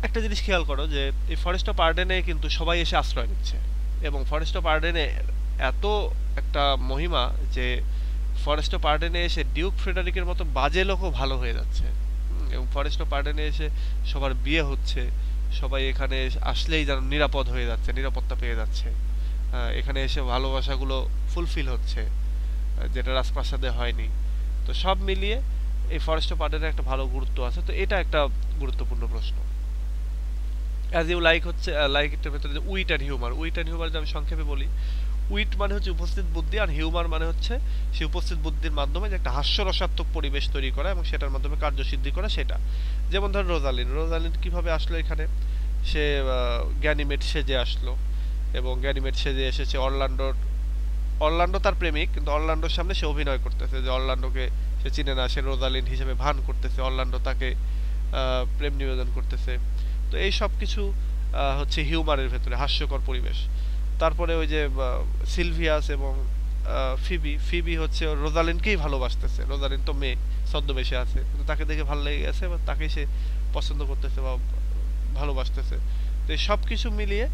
একটা জিনিস খেয়াল করো যে এই ফরেস্ট অফ আর্ডেনে কিন্তু সবাই এসে আশ্রয় নিচ্ছে, এবং ফরেস্ট অফ আর্ডেনে এত একটা মহিমা যে ফরেস্ট অফ আর্ডেনে এসে ডিউক ফ্রেডারিকের মতো বাজে লোকও ভালো হয়ে যাচ্ছে, এবং ফরেস্ট অফ আর্ডেনে এসে সবার বিয়ে হচ্ছে, সবাই এখানে আসলেই যেন নিরাপদ হয়ে যাচ্ছে, নিরাপত্তা পেয়ে যাচ্ছে, এখানে এসে ভালোবাসাগুলো ফুলফিল হচ্ছে, যেটা রাজপ্রাসাদে হয়নি। তো সব মিলিয়ে এই ফরেস্ট অফ আর্ডেনের একটা ভালো গুরুত্ব আছে। তো এটা একটা গুরুত্বপূর্ণ প্রশ্ন। অ্যাজ ইউ লাইক হচ্ছে লাইক এর ভেতরে যে wit and humour, wheat and humour যদি আমি সংক্ষেপে বলি, উইট মানে হচ্ছে উপস্থিত বুদ্ধি, আর হিউমার মানে হচ্ছে সেই উপস্থিত বুদ্ধির মাধ্যমে যে একটা হাস্যরসাত্মক পরিবেশ তৈরি করা এবং সেটার মাধ্যমে কার্যসিদ্ধি করা সেটা। যেমন ধর রোজালিন কিভাবে আসলো এখানে, সে গ্যানিমেড সেজে আসলো, এবং গ্যানিমেড সেজে এসেছে অরল্যান্ডো তার প্রেমিক, কিন্তু অরল্যান্ডোর সামনে সে অভিনয় করতেছে যে অরল্যান্ডোকে সে চিনে না, সে রোজালিন হিসেবে ভান করতেছে, অরল্যান্ডো তাকে প্রেম নিবেদন করতেছে। তো এই সব কিছু হচ্ছে হিউমারের ভেতরে হাস্যকর পরিবেশ। তারপরে ওই যে সিলভিয়াস এবং ফিবি হচ্ছে রোজালিনকেই ভালোবাসতেছে, রোজালিন তো মেয়ে ছদ্মবেশে আছে, কিন্তু তাকে দেখে ভালো লেগে গেছে বা তাকেই সে পছন্দ করতেছে বা ভালোবাসতেছে। তো এই সব কিছু মিলিয়ে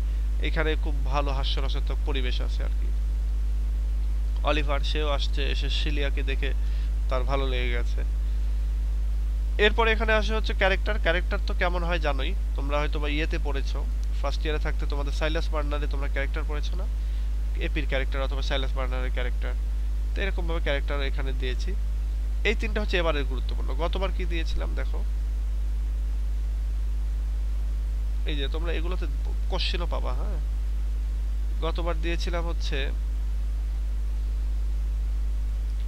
এখানে খুব ভালো হাস্যরসাত্মক পরিবেশ আছে আর কি। অলিভার সেও আসছে, এসে শিলিয়াকে দেখে তার ভালো লেগে গেছে। এরপরে এখানে আসে হচ্ছে ক্যারেক্টার তো কেমন হয় জানোই, তোমরা হয়তো বা ইয়েতে পড়েছো, ফার্স্ট ইয়ারে থাকতে তোমাদের সাইলাস বার্নারে তোমরা ক্যারেক্টার পড়েছো না, এপির ক্যারেক্টার অথবা সাইলাস বার্নারের ক্যারেক্টার। তো এরকম ভাবে ক্যারেক্টার এখানে দিয়েছি। এই তিনটা হচ্ছে এবারের গুরুত্বপূর্ণ। গতবার কি দিয়েছিলাম দেখো, এই যে তোমরা এগুলোতে কোশ্চেনও পাবা, হ্যাঁ। গতবার দিয়েছিলাম হচ্ছে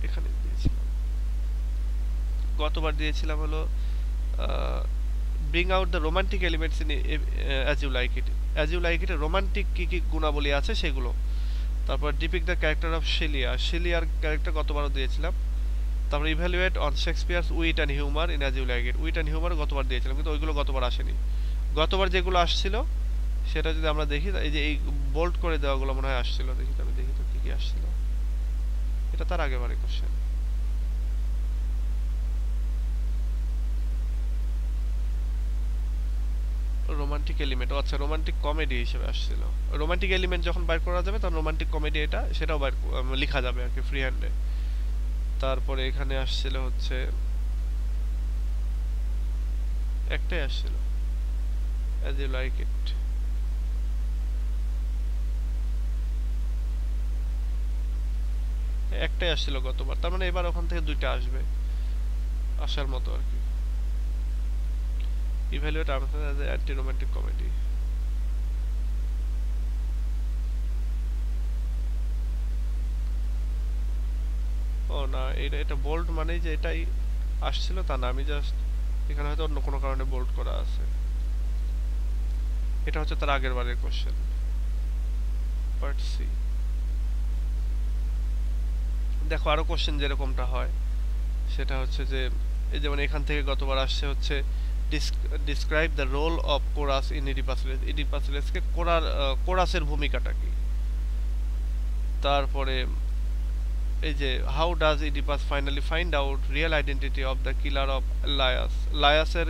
এখানে দিয়েছিলাম, গতবার দিয়েছিলাম হলো bring out the romantic elements in as you like it. As you like ইটে রোমান্টিক কি কি গুণাবলী আছে সেগুলো। তারপর ডিপিক দ্য ক্যারেক্টার অফ শিলিয়ার ক্যারেক্টার গতবারও দিয়েছিলাম। তারপর evaluate on Shakespeare's wit and humour in as you like it. Wit and humour গতবার দিয়েছিলাম, কিন্তু ওইগুলো গতবার আসেনি। গতবার যেগুলো আসছিল সেটা যদি আমরা দেখি, এই যে এই বোল্ড করে দেওয়াগুলো মনে হয় আসছিল, দেখি তো আমি দেখি তো কি কি আসছিল, এটা তার আগেবারে কোশ্চেন। রোমান্টিক এলিমেন্ট, আচ্ছা রোমান্টিক কমেডি হিসেবে আসছিল। রোমান্টিক এলিমেন্ট যখন বাইর করা যাবে তখন রোমান্টিক কমেডি এটা সেটাও বাইর লেখা যাবে আর কি ফ্রি হ্যান্ডে। তারপরে এখানে আসছিল হচ্ছে একটাই আসছিল, অ্যাজ ইউ লাইক ইট। একটাই আসছিল গতবার, তার মানে এবার ওখান থেকে দুইটা আসবে, আসার মতো আর কি। Evaluate as anti romantic comedy. ও না, এটা বোল্ড মানে যে এটাই আসছিল তা না, আমি জাস্ট এখানে হয়তো অন্য কোনো কারণে বোল্ড করা আছে। এটা হচ্ছে তার আগের বারের কোশ্চেন। Part C. দেখো আরো কোশ্চেন যেরকমটা হয় সেটা হচ্ছে যে এই যেমন এখান থেকে গতবার আসছে হচ্ছে describe the role of chorus in ইডিপাসিলেস। ইডিপাসিলেসকে কোরাসের ভূমিকাটা কি। তারপরে এই যে how does Oedipus finally find out real identity of the killer of Laius. লায়াসের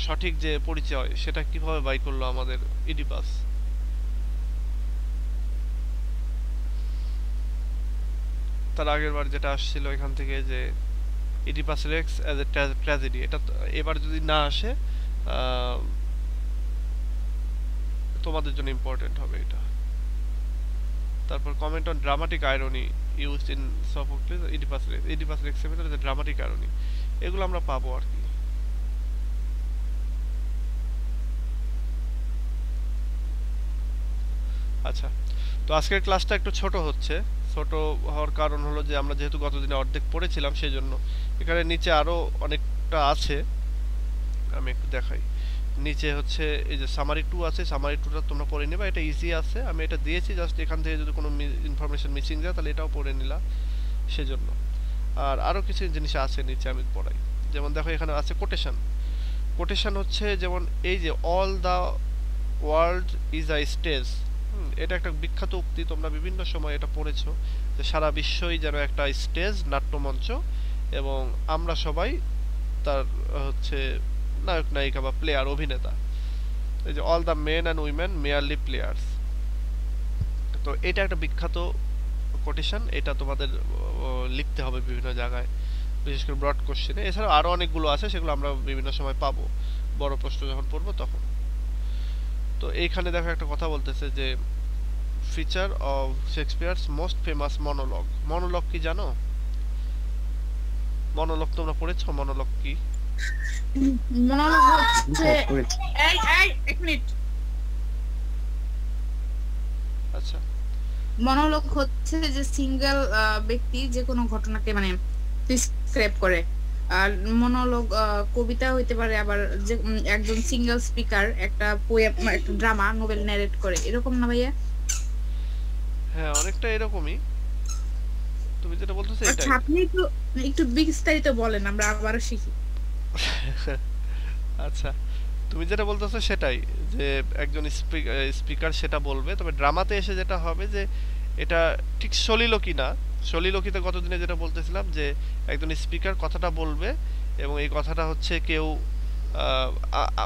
সঠিক যে পরিচয় সেটা কিভাবে বাই করলো আমাদের ইডিপাস। তার আগের বার যেটা আসছিল এখান থেকে যে Oedipus Rex as a tragedy, এটা এবার যদি না আসে তোমাদের জন্য ইম্পর্টেন্ট হবে এটা। তারপর comment on dramatic irony used in Sophocles Oedipus Rex. Oedipus রেক্সের ভিতরে যে ড্রামাটিক আইরনি এগুলো আমরা পাবো আর কি। আচ্ছা, তো আজকের ক্লাসটা একটু ছোট হচ্ছে। ছোট হওয়ার কারণ হলো যে আমরা যেহেতু গতদিনে অর্ধেক পড়েছিলাম সেই জন্য। এখানে নিচে আরো অনেকটা আছে, আমি একটু দেখাই। নিচে হচ্ছে এই যে সামারি 2 আছে, সামারি 2টা তোমরা পড়ে নেবা, এটা ইজি আছে, আমি এটা দিয়েছি জাস্ট এখান থেকে যদি কোনো ইনফরমেশন মিসিং যায় তাহলে এটাও পড়ে নিলা সেজন্য। আর আরো কিছু জিনিস আছে নিচে আমি পড়াই। যেমন দেখো এখানে আছে কোটেশন। কোটেশন হচ্ছে যেমন এই যে all the world is a stage, এটা একটা বিখ্যাত উক্তি, তোমরা বিভিন্ন সময় এটা পড়েছো যে সারা বিশ্বই যেন একটা স্টেজ, নাট্যমঞ্চ, এবং আমরা সবাই তার হচ্ছে নায়ক নায়িকা বা প্লেয়ার, অভিনেতা। এই যে all the men and women merely players. তো এটা একটা বিখ্যাত কোটেশন, এটা তোমাদের লিখতে হবে বিভিন্ন জায়গায়, বিশেষ করে ব্রড কোশ্চেনে। এছাড়াও আরো অনেকগুলো আছে, সেগুলো আমরা বিভিন্ন সময় পাবো বড় প্রশ্ন যখন পড়বো তখন। তো এইখানে দেখো একটা কথা বলতেছে যে feature of Shakespeare's most famous monologue. Monologue কি জানো? মনোলগ তোমরা পড়েছো? মনোলগ কি? মনোলগ হচ্ছে এক মিনিট। আচ্ছা, মনোলগ হচ্ছে যে সিঙ্গেল ব্যক্তি যে কোনো ঘটনাকে মানে ডিসক্রাইব করে। আর মনোলগ কবিতা হইতে পারে, আবার যে একজন সিঙ্গেল স্পিকার একটা পোয়েম, একটা ড্রামা নোবেল ন্যারেট করে, এরকম না ভাইয়া? হ্যাঁ অনেকটা এরকমই, তুমি যেটা বলতেছো আচ্ছা, এটাই। আপনি একটু একটু বিস্তারিত বলেন, আমরা আবারও শিখি। আচ্ছা, তুমি যেটা বলতেছো সেটাই, যে একজন স্পিকার সেটা বলবে, তবে ড্রামাতে এসে যেটা হবে যে এটা ঠিক সলিলোকি না। সলিলোকিতে গতদিনে যেটা বলতেছিলাম যে একজন স্পিকার কথাটা বলবে এবং এই কথাটা হচ্ছে কেউ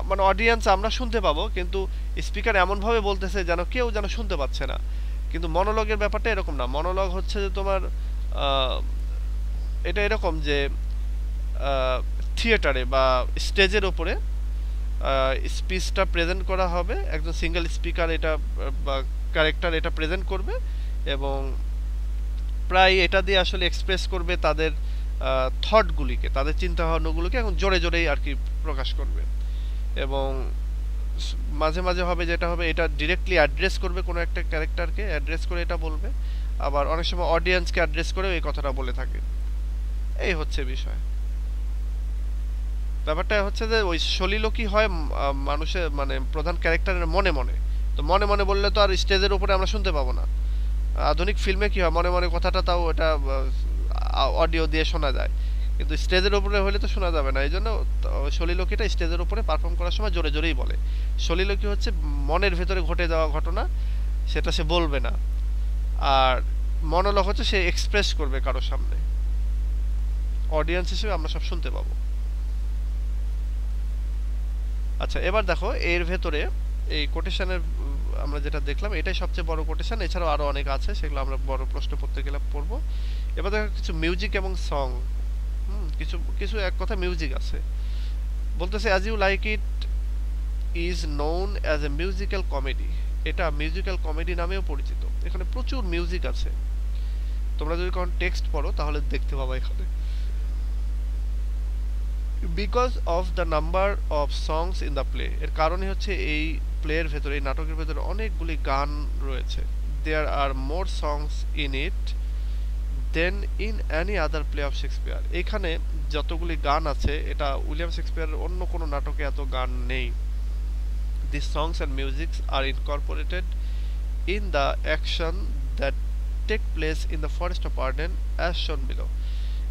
মানে অডিয়েন্স আমরা শুনতে পাবো, কিন্তু স্পিকার এমনভাবে বলতেছে যেন কেউ যেন শুনতে পাচ্ছে না। কিন্তু মনোলগের ব্যাপারটা এরকম না। মনোলগ হচ্ছে যে তোমার এটা এরকম যে থিয়েটারে বা স্টেজের ওপরে স্পিচটা প্রেজেন্ট করা হবে, একজন সিঙ্গেল স্পিকার এটা বা ক্যারেক্টার এটা প্রেজেন্ট করবে এবং প্রায় এটা দিয়ে আসলে এক্সপ্রেস করবে তাদের থটগুলিকে, তাদের চিন্তা ভাবনাগুলোকে এখন জোরে জোরেই আর কি প্রকাশ করবে। এবং মাঝে মাঝে হবে যেটা হবে এটা ডিরেক্টলি অ্যাড্রেস করবে কোনো একটা ক্যারেক্টারকে, অ্যাড্রেস করে এটা বলবে, আবার অনেক সময় অডিয়েন্সকে অ্যাড্রেস করে এই কথাটা বলে থাকে। এই হচ্ছে বিষয়। ব্যাপারটা হচ্ছে যে ওই সলিলোকি হয় মানুষের মানে প্রধান ক্যারেক্টারের মনে মনে। তো মনে মনে বললে তো আর স্টেজের উপরে আমরা শুনতে পাবো না। আধুনিক ফিল্মে কি হয়, মনে মনে কথাটা তাও এটা অডিও দিয়ে শোনা যায়, কিন্তু স্টেজের উপরে হলে তো শোনা যাবে না। এই জন্য সলিলোকিটা স্টেজের উপরে পারফর্ম করার সময় জোরে জোরেই বলে। সলিলোকি হচ্ছে মনের ভেতরে ঘটে যাওয়া ঘটনা, সেটা সে বলবে না। আর মনোলগ হচ্ছে সে এক্সপ্রেস করবে কারোর সামনে, অডিয়েন্স হিসেবে আমরা সব শুনতে পাবো। আচ্ছা, এবার দেখো এর ভেতরে এই কোটেশনের আমরা যেটা দেখলাম এটাই সবচেয়ে বড় কোটেশন, এছাড়াও আরো অনেক আছে, সেগুলো আমরা বড় প্রশ্ন পড়তে গেলে পড়বো। এবার দেখো কিছু মিউজিক এবং সং, কিছু কিছু এক কথা মিউজিক আছে। বলতেছে as you like it is known as a musical comedy. এটা মিউজিক্যাল কমেডি নামেও পরিচিত। এখানে প্রচুর মিউজিক আছে, তোমরা যদি কোন টেক্সট পড়ো তাহলে দেখতে পাবা এখানে। Because of the number of songs in the play, এর কারণে হচ্ছে এই প্লের ভেতরে, এই নাটকের ভেতরে অনেকগুলি গান রয়েছে। There are more songs in it than in any other play of Shakespeare. এখানে যতগুলি গান আছে এটা উইলিয়াম শেক্সপিয়ারের অন্য কোনো নাটকে এত গান নেই। These songs and musics are incorporated in the action that take place in the Forest of Arden as shown below।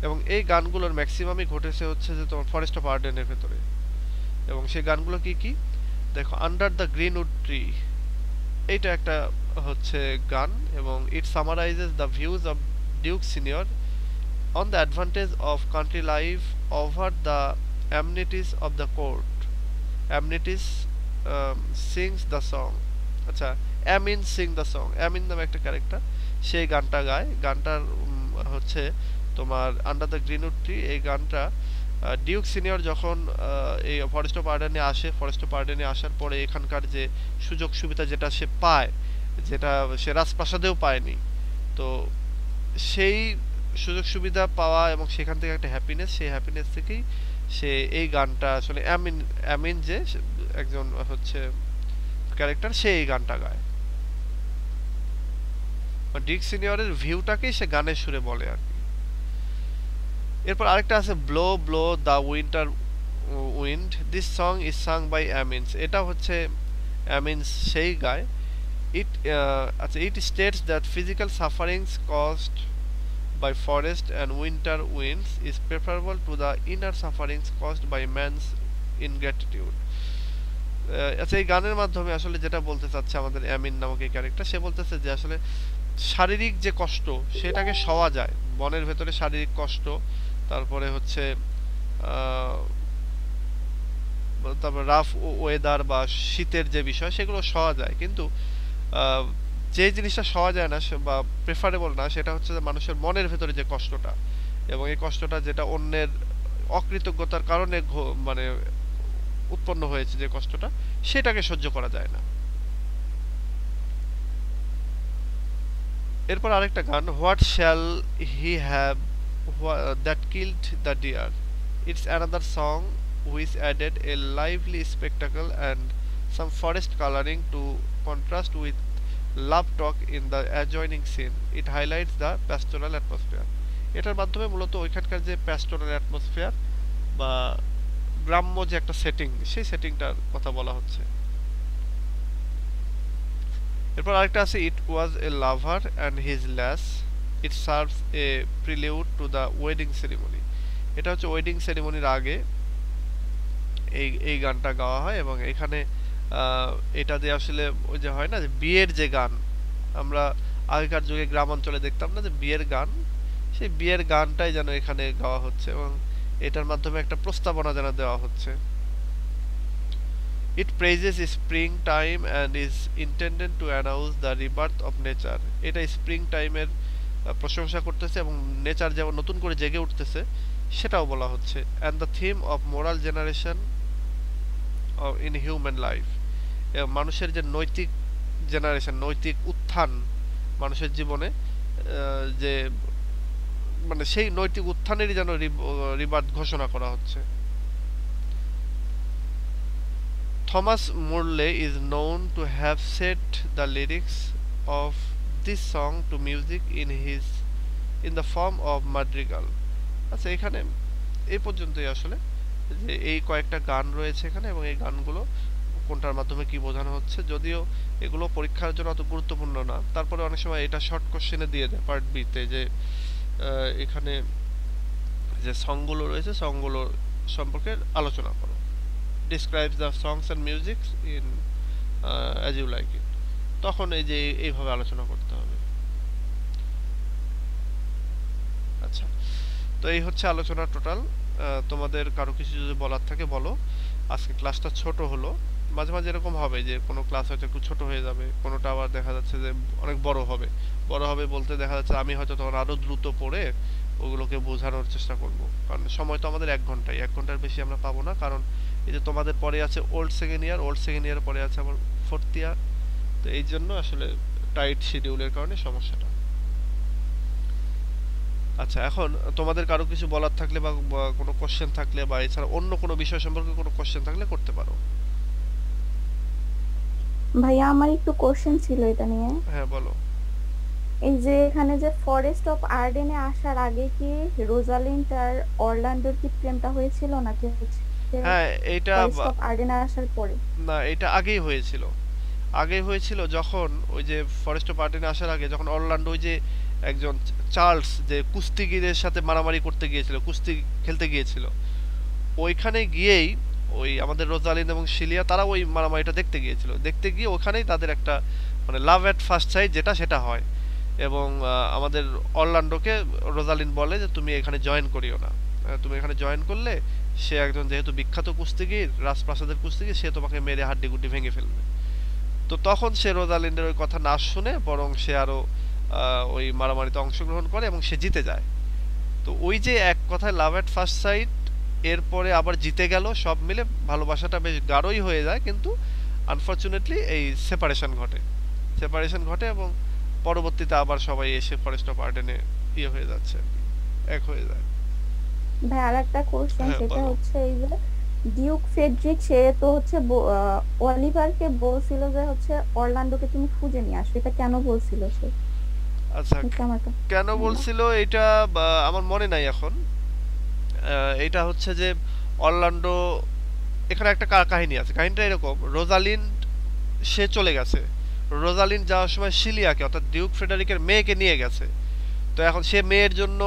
এবং এই গানগুলোর ম্যাক্সিমামই ঘটেছে হচ্ছে যে তোমার ফরেস্ট অফ আর্ডেনের ভেতরে। এবং সেই গানগুলো কি কি দেখো, আন্ডার দ্য গ্রিনউড ট্রি, এইটা একটা হচ্ছে গান, এবং it summarises the views of Duke Senior on the advantage of country life over the amenities of the court. Amenities sings the song. আচ্ছা, Amiens sing the song, Amiens নামে একটা character সেই গানটা গায়। গানটার হচ্ছে তোমার আন্ডার দ্য গ্রিনউড ট্রি, এই গানটা ডিউক সিনিয়র যখন এই ফরেস্ট অফ আর্ডেনে আসে, ফরেস্ট অফ আর্ডেনে আসার পরে এখানকার যে সুযোগ সুবিধা যেটা সে পায়, যেটা সে রাজপ্রাসাদেও পায়নি, তো সেই সুযোগ সুবিধা পাওয়া এবং সেখান থেকে একটা হ্যাপিনেস, সেই হ্যাপিনেস থেকেই সে এই গানটা আসলে অ্যামিন যে একজন হচ্ছে ক্যারেক্টার, সে এই গানটা গায়। ডিউক সিনিয়রের ভিউটাকেই সে গানের সুরে বলে আর কি। এরপর আরেকটা আছে blow blow the winter wind, this song is sung by Amiens. এটা হচ্ছে অ্যামিনস সেই গায়। ইট আচ্ছা, it states that physical sufferings caused by forest and winter winds is preferable to the inner sufferings caused by man's ingratitude। আচ্ছা, এই গানের মাধ্যমে আসলে যেটা বলতে চাচ্ছে আমাদের অ্যামিন নামক এই ক্যারেক্টার, সে বলতেছে যে আসলে শারীরিক যে কষ্ট সেটাকে সওয়া যায়, বনের ভেতরে শারীরিক কষ্ট, তারপরে হচ্ছে তারপর রাফ ওয়েদার বা শীতের যে বিষয় সেগুলো সওয়া যায়, কিন্তু যে জিনিসটা সওয়া যায় না বা প্রেফারেবল না সেটা হচ্ছে যে মানুষের মনের ভেতরে যে কষ্টটা, এবং এই কষ্টটা যেটা অন্যের অকৃতজ্ঞতার কারণে মানে উৎপন্ন হয়েছে যে কষ্টটা, সেটাকে সহ্য করা যায় না। এরপর আরেকটা গান, what shall he have that killed the deer, it's another song which added a lively spectacle and some forest coloring to contrast with love talk in the adjoining scene. It highlights the pastoral atmosphere। এটার মাধ্যমে মূলত ওইখানকার যে pastoral atmosphere বা গ্রাম্য যে একটা setting, সেই সেটিংটার কথা বলা হচ্ছে। এরপর আরেকটা আছে, ইট ওয়াজ এ লাভার অ্যান্ড হিজ ল্যাস, ইট serves A prelude to the wedding ceremony. এটা হচ্ছে ওয়েডিং সেরিমনির আগে এই গানটা গাওয়া হয়, এবং এখানে এটা দিয়ে আসলে ওই যে হয় না যে বিয়ের যে গান, আমরা আগেকার যুগে গ্রামাঞ্চলে দেখতাম না যে বিয়ের গান, সেই বিয়ের গানটাই যেন এখানে গাওয়া হচ্ছে, এবং এটার মাধ্যমে একটা প্রস্তাবনা যেন দেওয়া হচ্ছে। It praises spring time and is intended to announce the rebirth of nature. এটা স্প্রিং টাইমের প্রশংসা করতেছে এবং নেচার যেমন নতুন করে জেগে উঠতেছে সেটাও বলা হচ্ছে। And the theme of moral generation in human life, মানুষের যে নৈতিক জেনারেশন, নৈতিক উত্থান মানুষের জীবনে, যে মানে সেই নৈতিক উত্থানেরই যেন রিবার্থ ঘোষণা করা হচ্ছে। Thomas Morley is known to have set the lyrics of this song to music in the form of madrigal. আচ্ছা, এখানে এই পর্যন্তই আসলে যে এই কয়েকটা গান রয়েছে এখানে, এবং এই গানগুলো কোনটার মাধ্যমে কি বোঝানো হচ্ছে, যদিও এগুলো পরীক্ষার জন্য অত গুরুত্বপূর্ণ না, তারপরে অনেক সময় এটা শর্ট কোশ্চেনে দিয়ে দেয় পার্ট বিতে, যে এখানে যে সংগুলো রয়েছে সংগুলো সম্পর্কে আলোচনা করো, describes the songs and music in as you like it, তখন এই যে এইভাবে আলোচনা করতে হবে। আচ্ছা, তো এই হচ্ছে আলোচনা টোটাল। তোমাদের কারো কিছু যদি বলার থাকে বলো। আজকে ক্লাসটা ছোট হলো, মাঝে মাঝে এরকম হবে যে কোনো ক্লাস হয়তো একটু ছোট হয়ে যাবে, কোনোটা আবার দেখা যাচ্ছে যে অনেক বড় হবে। বড় হবে বলতে দেখা যাচ্ছে আমি হয়তো তখন আরো দ্রুত পড়ে ওগুলোকে বোঝানোর চেষ্টা করব, কারণ সময় তো আমাদের 1 ঘন্টাই, 1 ঘন্টার বেশি আমরা পাবো না, কারণ এই যে তোমাদের পরে আছে ওল্ড সেকেন্ড ইয়ার পরে আছে আমার 4th ইয়ার, তো এই জন্য আসলে টাইট শিডিউলের কারণে সমস্যাটা। আচ্ছা, এখন তোমাদের কারো কিছু বলার থাকলে বা কোনো কোশ্চেন থাকলে বা এছাড়া অন্য কোনো বিষয় সম্পর্কে কোনো কোশ্চেন থাকলে করতে পারো। ভাইয়া আমার একটু কোশ্চেন ছিল এটা নিয়ে। হ্যাঁ, বলো। এই যে এখানে যে ফরেস্ট অফ আর্ডেনে আসার আগে কি রোজালিন্ড আর অরল্যান্ডোর কি প্রেমটা হয়েছিল নাকি হচ্ছে হ্যাঁ এইটা ফরেস্ট অফ আর্ডেনে আসার পরে? না, এটা আগেই হয়েছিল। আগেই হয়েছিল যখন ওই যে ফরেস্ট অফ আর্ডেনে আসার আগে যখন অরল্যান্ডো ওই যে একজন চার্লস যে কুস্তিগীরের সাথে মারামারি করতে গিয়েছিল, কুস্তি খেলতে গিয়েছিল, ওইখানে গিয়েই ওই আমাদের রোজালিন এবং শিলিয়া তারা ওই মারামারিটা দেখতে গিয়েছিল। দেখতে গিয়ে ওখানেই তাদের একটা মানে লাভ এট ফার্স্ট সাইট যেটা সেটা হয়। এবং আমাদের অরল্যান্ডোকে রোজালিন বলে যে তুমি এখানে জয়েন করিও না, তুমি এখানে জয়েন করলে সে একজন যেহেতু বিখ্যাত কুস্তিগীর, রাজপ্রাসাদের কুস্তিগীর, সে তোমাকে মেরে হাড্ডি গুড্ডি ভেঙে ফেলবে। তো তখন সে রোজালিন্ডের ওই কথা না শুনে বরং সে আরো ওই মারামারিতে অংশগ্রহণ করে এবং সে জিতে যায়। তো ওই যে এক কথায় লাভ এট ফার্স্ট সাইট, এরপরে আবার জিতে গেল, সব মিলে ভালোবাসাটা বেশ গাঢ়ই হয়ে যায়, কিন্তু আনফরচুনেটলি এই সেপারেশন ঘটে এবং পরবর্তীতে আবার সবাই এসে ফরেস্ট অফ আর্ডেনে ইয়ে হয়ে যাচ্ছে আর কি, এক হয়ে যায়। ভাই আর একটা কোশ্চেন, হ্যাঁ সেটা বলো। হচ্ছে এই যে ডিউক ফ্রেডরিক সে তো হচ্ছে অলিভারকে বলছিল যে হচ্ছে অরল্যান্ডোকে তুমি খুঁজে নিয়ে আসো, এটা কেন বলছিল সে? আচ্ছা, এটা আমার কাছে কেন জানা। বলছিল এটা আমার মনে নাই এখন। এটা হচ্ছে যে অরল্যান্ডো, এখানে একটা কাহিনী আছে। কাহিনীটা এরকম, রোজালিন্ড সে চলে গেছে, রোজালিন্ড যাওয়ার সময় শিলিয়াকে অর্থাৎ ডিউক ফ্রেডারিকের মেয়েকে নিয়ে গেছে। তো এখন সে মেয়ের জন্য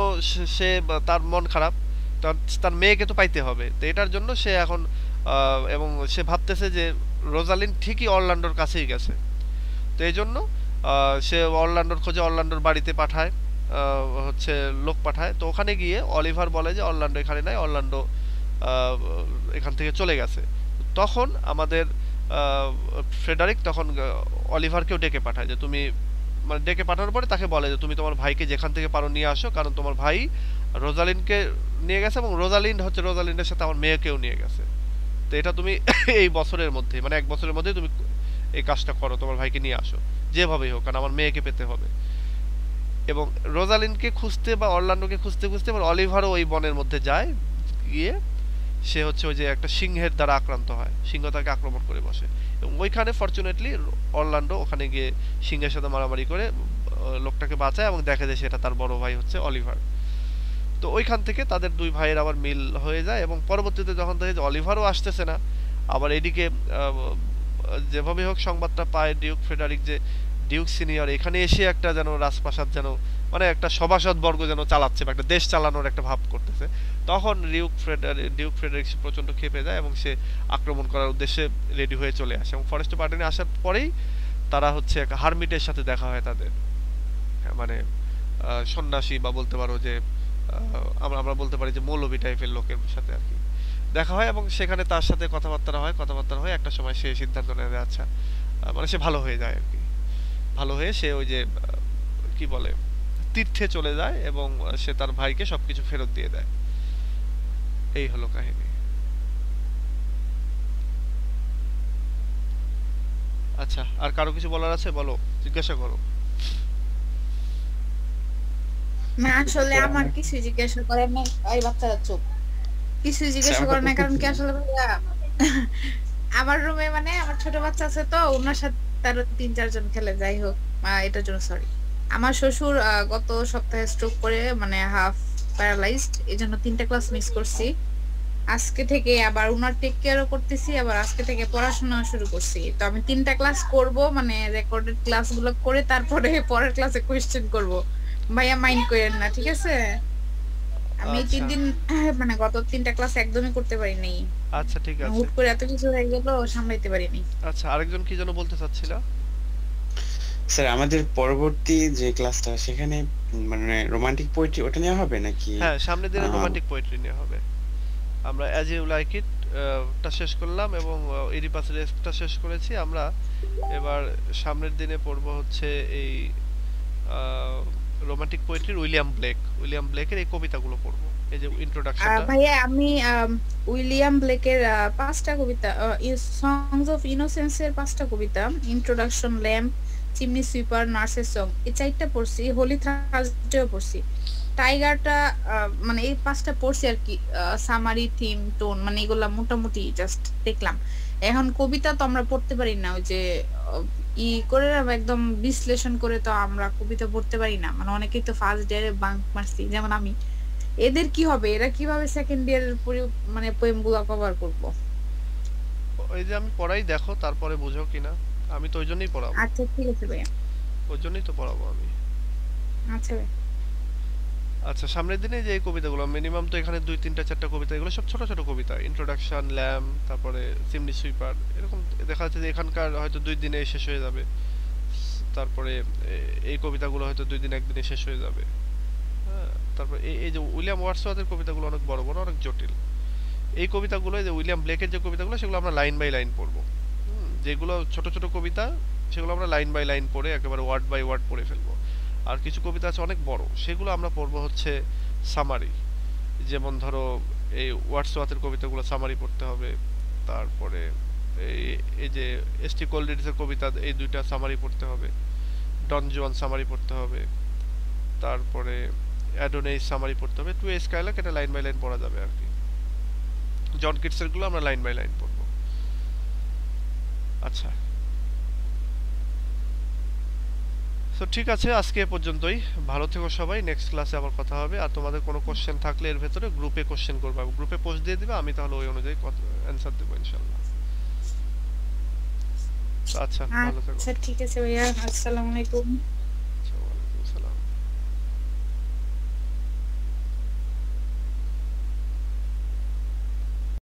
তার মন খারাপ, তার মেয়েকে তো পাইতে হবে। তো এটার জন্য সে এখন এবং সে ভাবতেছে যে রোজালিন্ড ঠিকই অরল্যান্ডোর কাছেই গেছে। তো এই জন্য সে অরল্যান্ডোর খোঁজে অরল্যান্ডোর বাড়িতে পাঠায়, হচ্ছে লোক পাঠায়। তো ওখানে গিয়ে অলিভার বলে যে অরল্যান্ডো এখানে নাই, অরল্যান্ডো এখান থেকে চলে গেছে। তখন আমাদের ফ্রেডারিক তখন অলিভারকেও ডেকে পাঠায় যে তুমি, মানে ডেকে পাঠানোর পরে তাকে বলে যে তুমি তোমার ভাইকে যেখান থেকে পারো নিয়ে আসো, কারণ তোমার ভাই রোজালিনকে নিয়ে গেছে এবং রোজালিন্ডের সাথে আমার মেয়েকেও নিয়ে গেছে। তো এটা তুমি এই বছরের মধ্যে, মানে এক বছরের মধ্যে তুমি এই কাজটা করো, তোমার ভাইকে নিয়ে আসো যেভাবেই হোক, কারণ আমার মেয়েকে পেতে হবে। এবং রোজালিনকে খুঁজতে বা অরল্যান্ডোকে খুঁজতে খুঁজতে এবার অলিভারও ওই বনের মধ্যে যায়, গিয়ে সে হচ্ছে ওই যে একটা সিংহের দ্বারা আক্রান্ত হয়, সিংহ তাকে আক্রমণ করে বসে। এবং ওইখানে ফরচুনেটলি অরল্যান্ডো ওখানে গিয়ে সিংহের সাথে মারামারি করে লোকটাকে বাঁচায় এবং দেখে যে সেটা তার বড় ভাই হচ্ছে অলিভার। তো ওইখান থেকে তাদের দুই ভাইয়ের আবার মিল হয়ে যায় এবং পরবর্তীতে যখন দেখে যে অলিভারও আসতেছে না, আবার এদিকে যেভাবে হোক সংবাদটা পায় ডিউক ফ্রেডারিক যে ডিউক সিনিয়র এখানে এসে একটা যেন রাজপ্রাসাদ যেন মানে একটা সভাসদ বর্গ যেন চালাচ্ছে বা একটা দেশ চালানোর একটা ভাব করতেছে। তখন ডিউক ফ্রেডারিক প্রচন্ড ক্ষেপে যায় এবং সে আক্রমণ করার উদ্দেশ্যে রেডি হয়ে চলে আসে। এবং ফরেস্ট পার্টিনে আসার পরেই তারা হচ্ছে এক হারমিটের সাথে দেখা হয় তাদের, মানে সন্ন্যাসী বা বলতে পারো যে আমরা আমরা বলতে পারি যে মৌলবী টাইপের লোকের সাথে আর কি দেখা হয়। এবং সেখানে তার সাথে কথাবার্তা হয়, একটা সময় সে সিদ্ধান্ত নেয় যে আচ্ছা, মানে সে ভালো হয়ে যায় আর কি। ভালো হয়ে সে ওই যে কি বলে তীর্থে চলে যায় এবং সে তার ভাইকে সবকিছু ফেরত দিয়ে দেয়। এই হলো কাহিনী। আচ্ছা, আর কারো কিছু বলার আছে? বলো, জিজ্ঞাসা করো। না আসলে স্যার আমার আমার কিছু জিজ্ঞাসা করার নাই, এই বাচ্চারা চুপ। কিছু স্যার জিজ্ঞাসা আমাকে করার নাই, কারণ কি বলতেছিলেন। আসলে ভাইয়া আমার রুমে মানে আমার ছোট বাচ্চা আছে, তো ওনার সাথে আরো 3-4 জন খেলে। যাই হোক, এটার জন্য সরি। আমার শ্বশুর গত সপ্তাহে স্ট্রোক করে মানে হাফ প্যারালাইজড, এই জন্য 3টা ক্লাস মিস করছি। আজকে থেকে আবার উনার টেক কেয়ারও করতেছি, আবার আজকে থেকে পড়াশোনা শুরু করছি। তো আমি 3টা ক্লাস করব, মানে রেকর্ডেড ক্লাসগুলো করে তারপরে পরের ক্লাসে কোয়েশ্চেন করব। ভাইয়া মাইন্ড করেন না, ঠিক আছে? আমি আচ্ছা 3 দিন মানে গত 3টা ক্লাস একদমই করতে পারি নাই। আচ্ছা, ঠিক আছে। হুট করে এত কিছু হয়ে গেল, সামলাইতে পারিনি। আচ্ছা, আরেকজন কি যেন বলতে চাচ্ছিল? স্যার আমাদের পরবর্তী যে ক্লাসটা সেখানে মানে রোমান্টিক পোয়েট্রি ওটা নেওয়া হবে নাকি? হ্যাঁ, সামনের দিনে আহ, রোমান্টিক পোয়েট্রি নিয়ে হবে। আমরা অ্যাজ ইউ লাইক ইট টা শেষ করলাম এবং ইডিপাস রেস্টটা শেষ করেছি। আমরা এবার সামনের দিনে পড়বো হচ্ছে এই রোমান্টিক পোয়েট্রির উইলিয়াম ব্লেকের এই কবিতাগুলো পড়বো, এই যে ইন্ট্রোডাকশনটা। ভাইয়া আমি উইলিয়াম ব্লেকের 5টা কবিতা, সংস অফ ইনোসেন্স এর 5টা কবিতা, ইন্ট্রোডাকশন, ল্যাম্প, চিমনি সুইপার, নার্সের সং, এই 4টা পড়ছি। হোলি থার্সডেও পড়ছি। টাইগারটা মানে এই 5টা পড়ছি আর কি। সামারি, থিম, টোন, মানে এগুলা মোটামুটি জাস্ট দেখলাম। এখন কবিতা তো আমরা পড়তে পারি না, ওই যে ই করে একদম বিশ্লেষণ করে তো আমরা কবিতা পড়তে পারি না, মানে অনেকেই তো ফার্স্ট ইয়ারে বাঙ্ক মারছি যেমন আমি। এদের কি হবে, এরা কিভাবে সেকেন্ড ইয়ারের মানে পোয়েম গুলো কভার করবো? ওই যে আমি পড়াই, দেখো তারপরে বুঝো কিনা। আমি তো ওই জন্যই পড়াবো, আচ্ছা ঠিক আছে ভাইয়া। ওই জন্যই তো পড়াবো আমি। আচ্ছা ভাই। আচ্ছা, সামনের দিনে যে এই কবিতাগুলো মিনিমাম তো এখানে 2, 3, 4টা কবিতা, এগুলো সব ছোট ছোট কবিতা। ইন্ট্রোডাকশন, ল্যাম্প, তারপরে চিমনি সুইপার, এরকম দেখা যাচ্ছে যে এখানকার হয়তো 2 দিনে শেষ হয়ে যাবে। তারপরে এই কবিতাগুলো হয়তো 2 দিন 1 দিনে শেষ হয়ে যাবে। হ্যাঁ, তারপর এই যে উইলিয়াম ওয়ার্ডসওয়ার্থের কবিতাগুলো অনেক বড় বড়, অনেক জটিল। এই কবিতাগুলো, এই যে উইলিয়াম ব্লেকের যে কবিতাগুলো, সেগুলো আমরা লাইন বাই লাইন পড়বো। যেগুলো ছোট ছোট কবিতা, সেগুলো আমরা লাইন বাই লাইন পড়ে একেবারে ওয়ার্ড বাই ওয়ার্ড পড়ে ফেলবো। আর কিছু কবিতা আছে অনেক বড়, সেগুলো আমরা পড়বো হচ্ছে সামারি। যেমন ধরো এই ওয়ার্ডসওয়ার্থের কবিতাগুলো সামারি পড়তে হবে। তারপরে এই এই যে এস.টি. কোলরিজের কবিতা, এই 2টা সামারি পড়তে হবে। ডন জুয়ান সামারি পড়তে হবে। তারপরে অ্যাডোনাইস সামারি পড়তে হবে। টু স্কাইলাক এটা লাইন বাই লাইন পড়া যাবে আর কি। জন কিটসের গুলো আমরা লাইন বাই লাইন পড়বো। আচ্ছা, তো ঠিক আছে, আজকে এ পর্যন্তই। ভালো থেকো সবাই, নেক্সট ক্লাসে আবার কথা হবে। আর তোমাদের কোনো কোশ্চেন থাকলে এর ভেতরে গ্রুপে কোশ্চেন করবে, গ্রুপে পোস্ট দিয়ে দিবে, আমি তাহলে ওই অনুযায়ী অ্যান্সার দেবো ইনশাল্লাহ। আচ্ছা, ভালো থেকো। আচ্ছা ঠিক আছে ভাইয়া, আসসালামু আলাইকুম।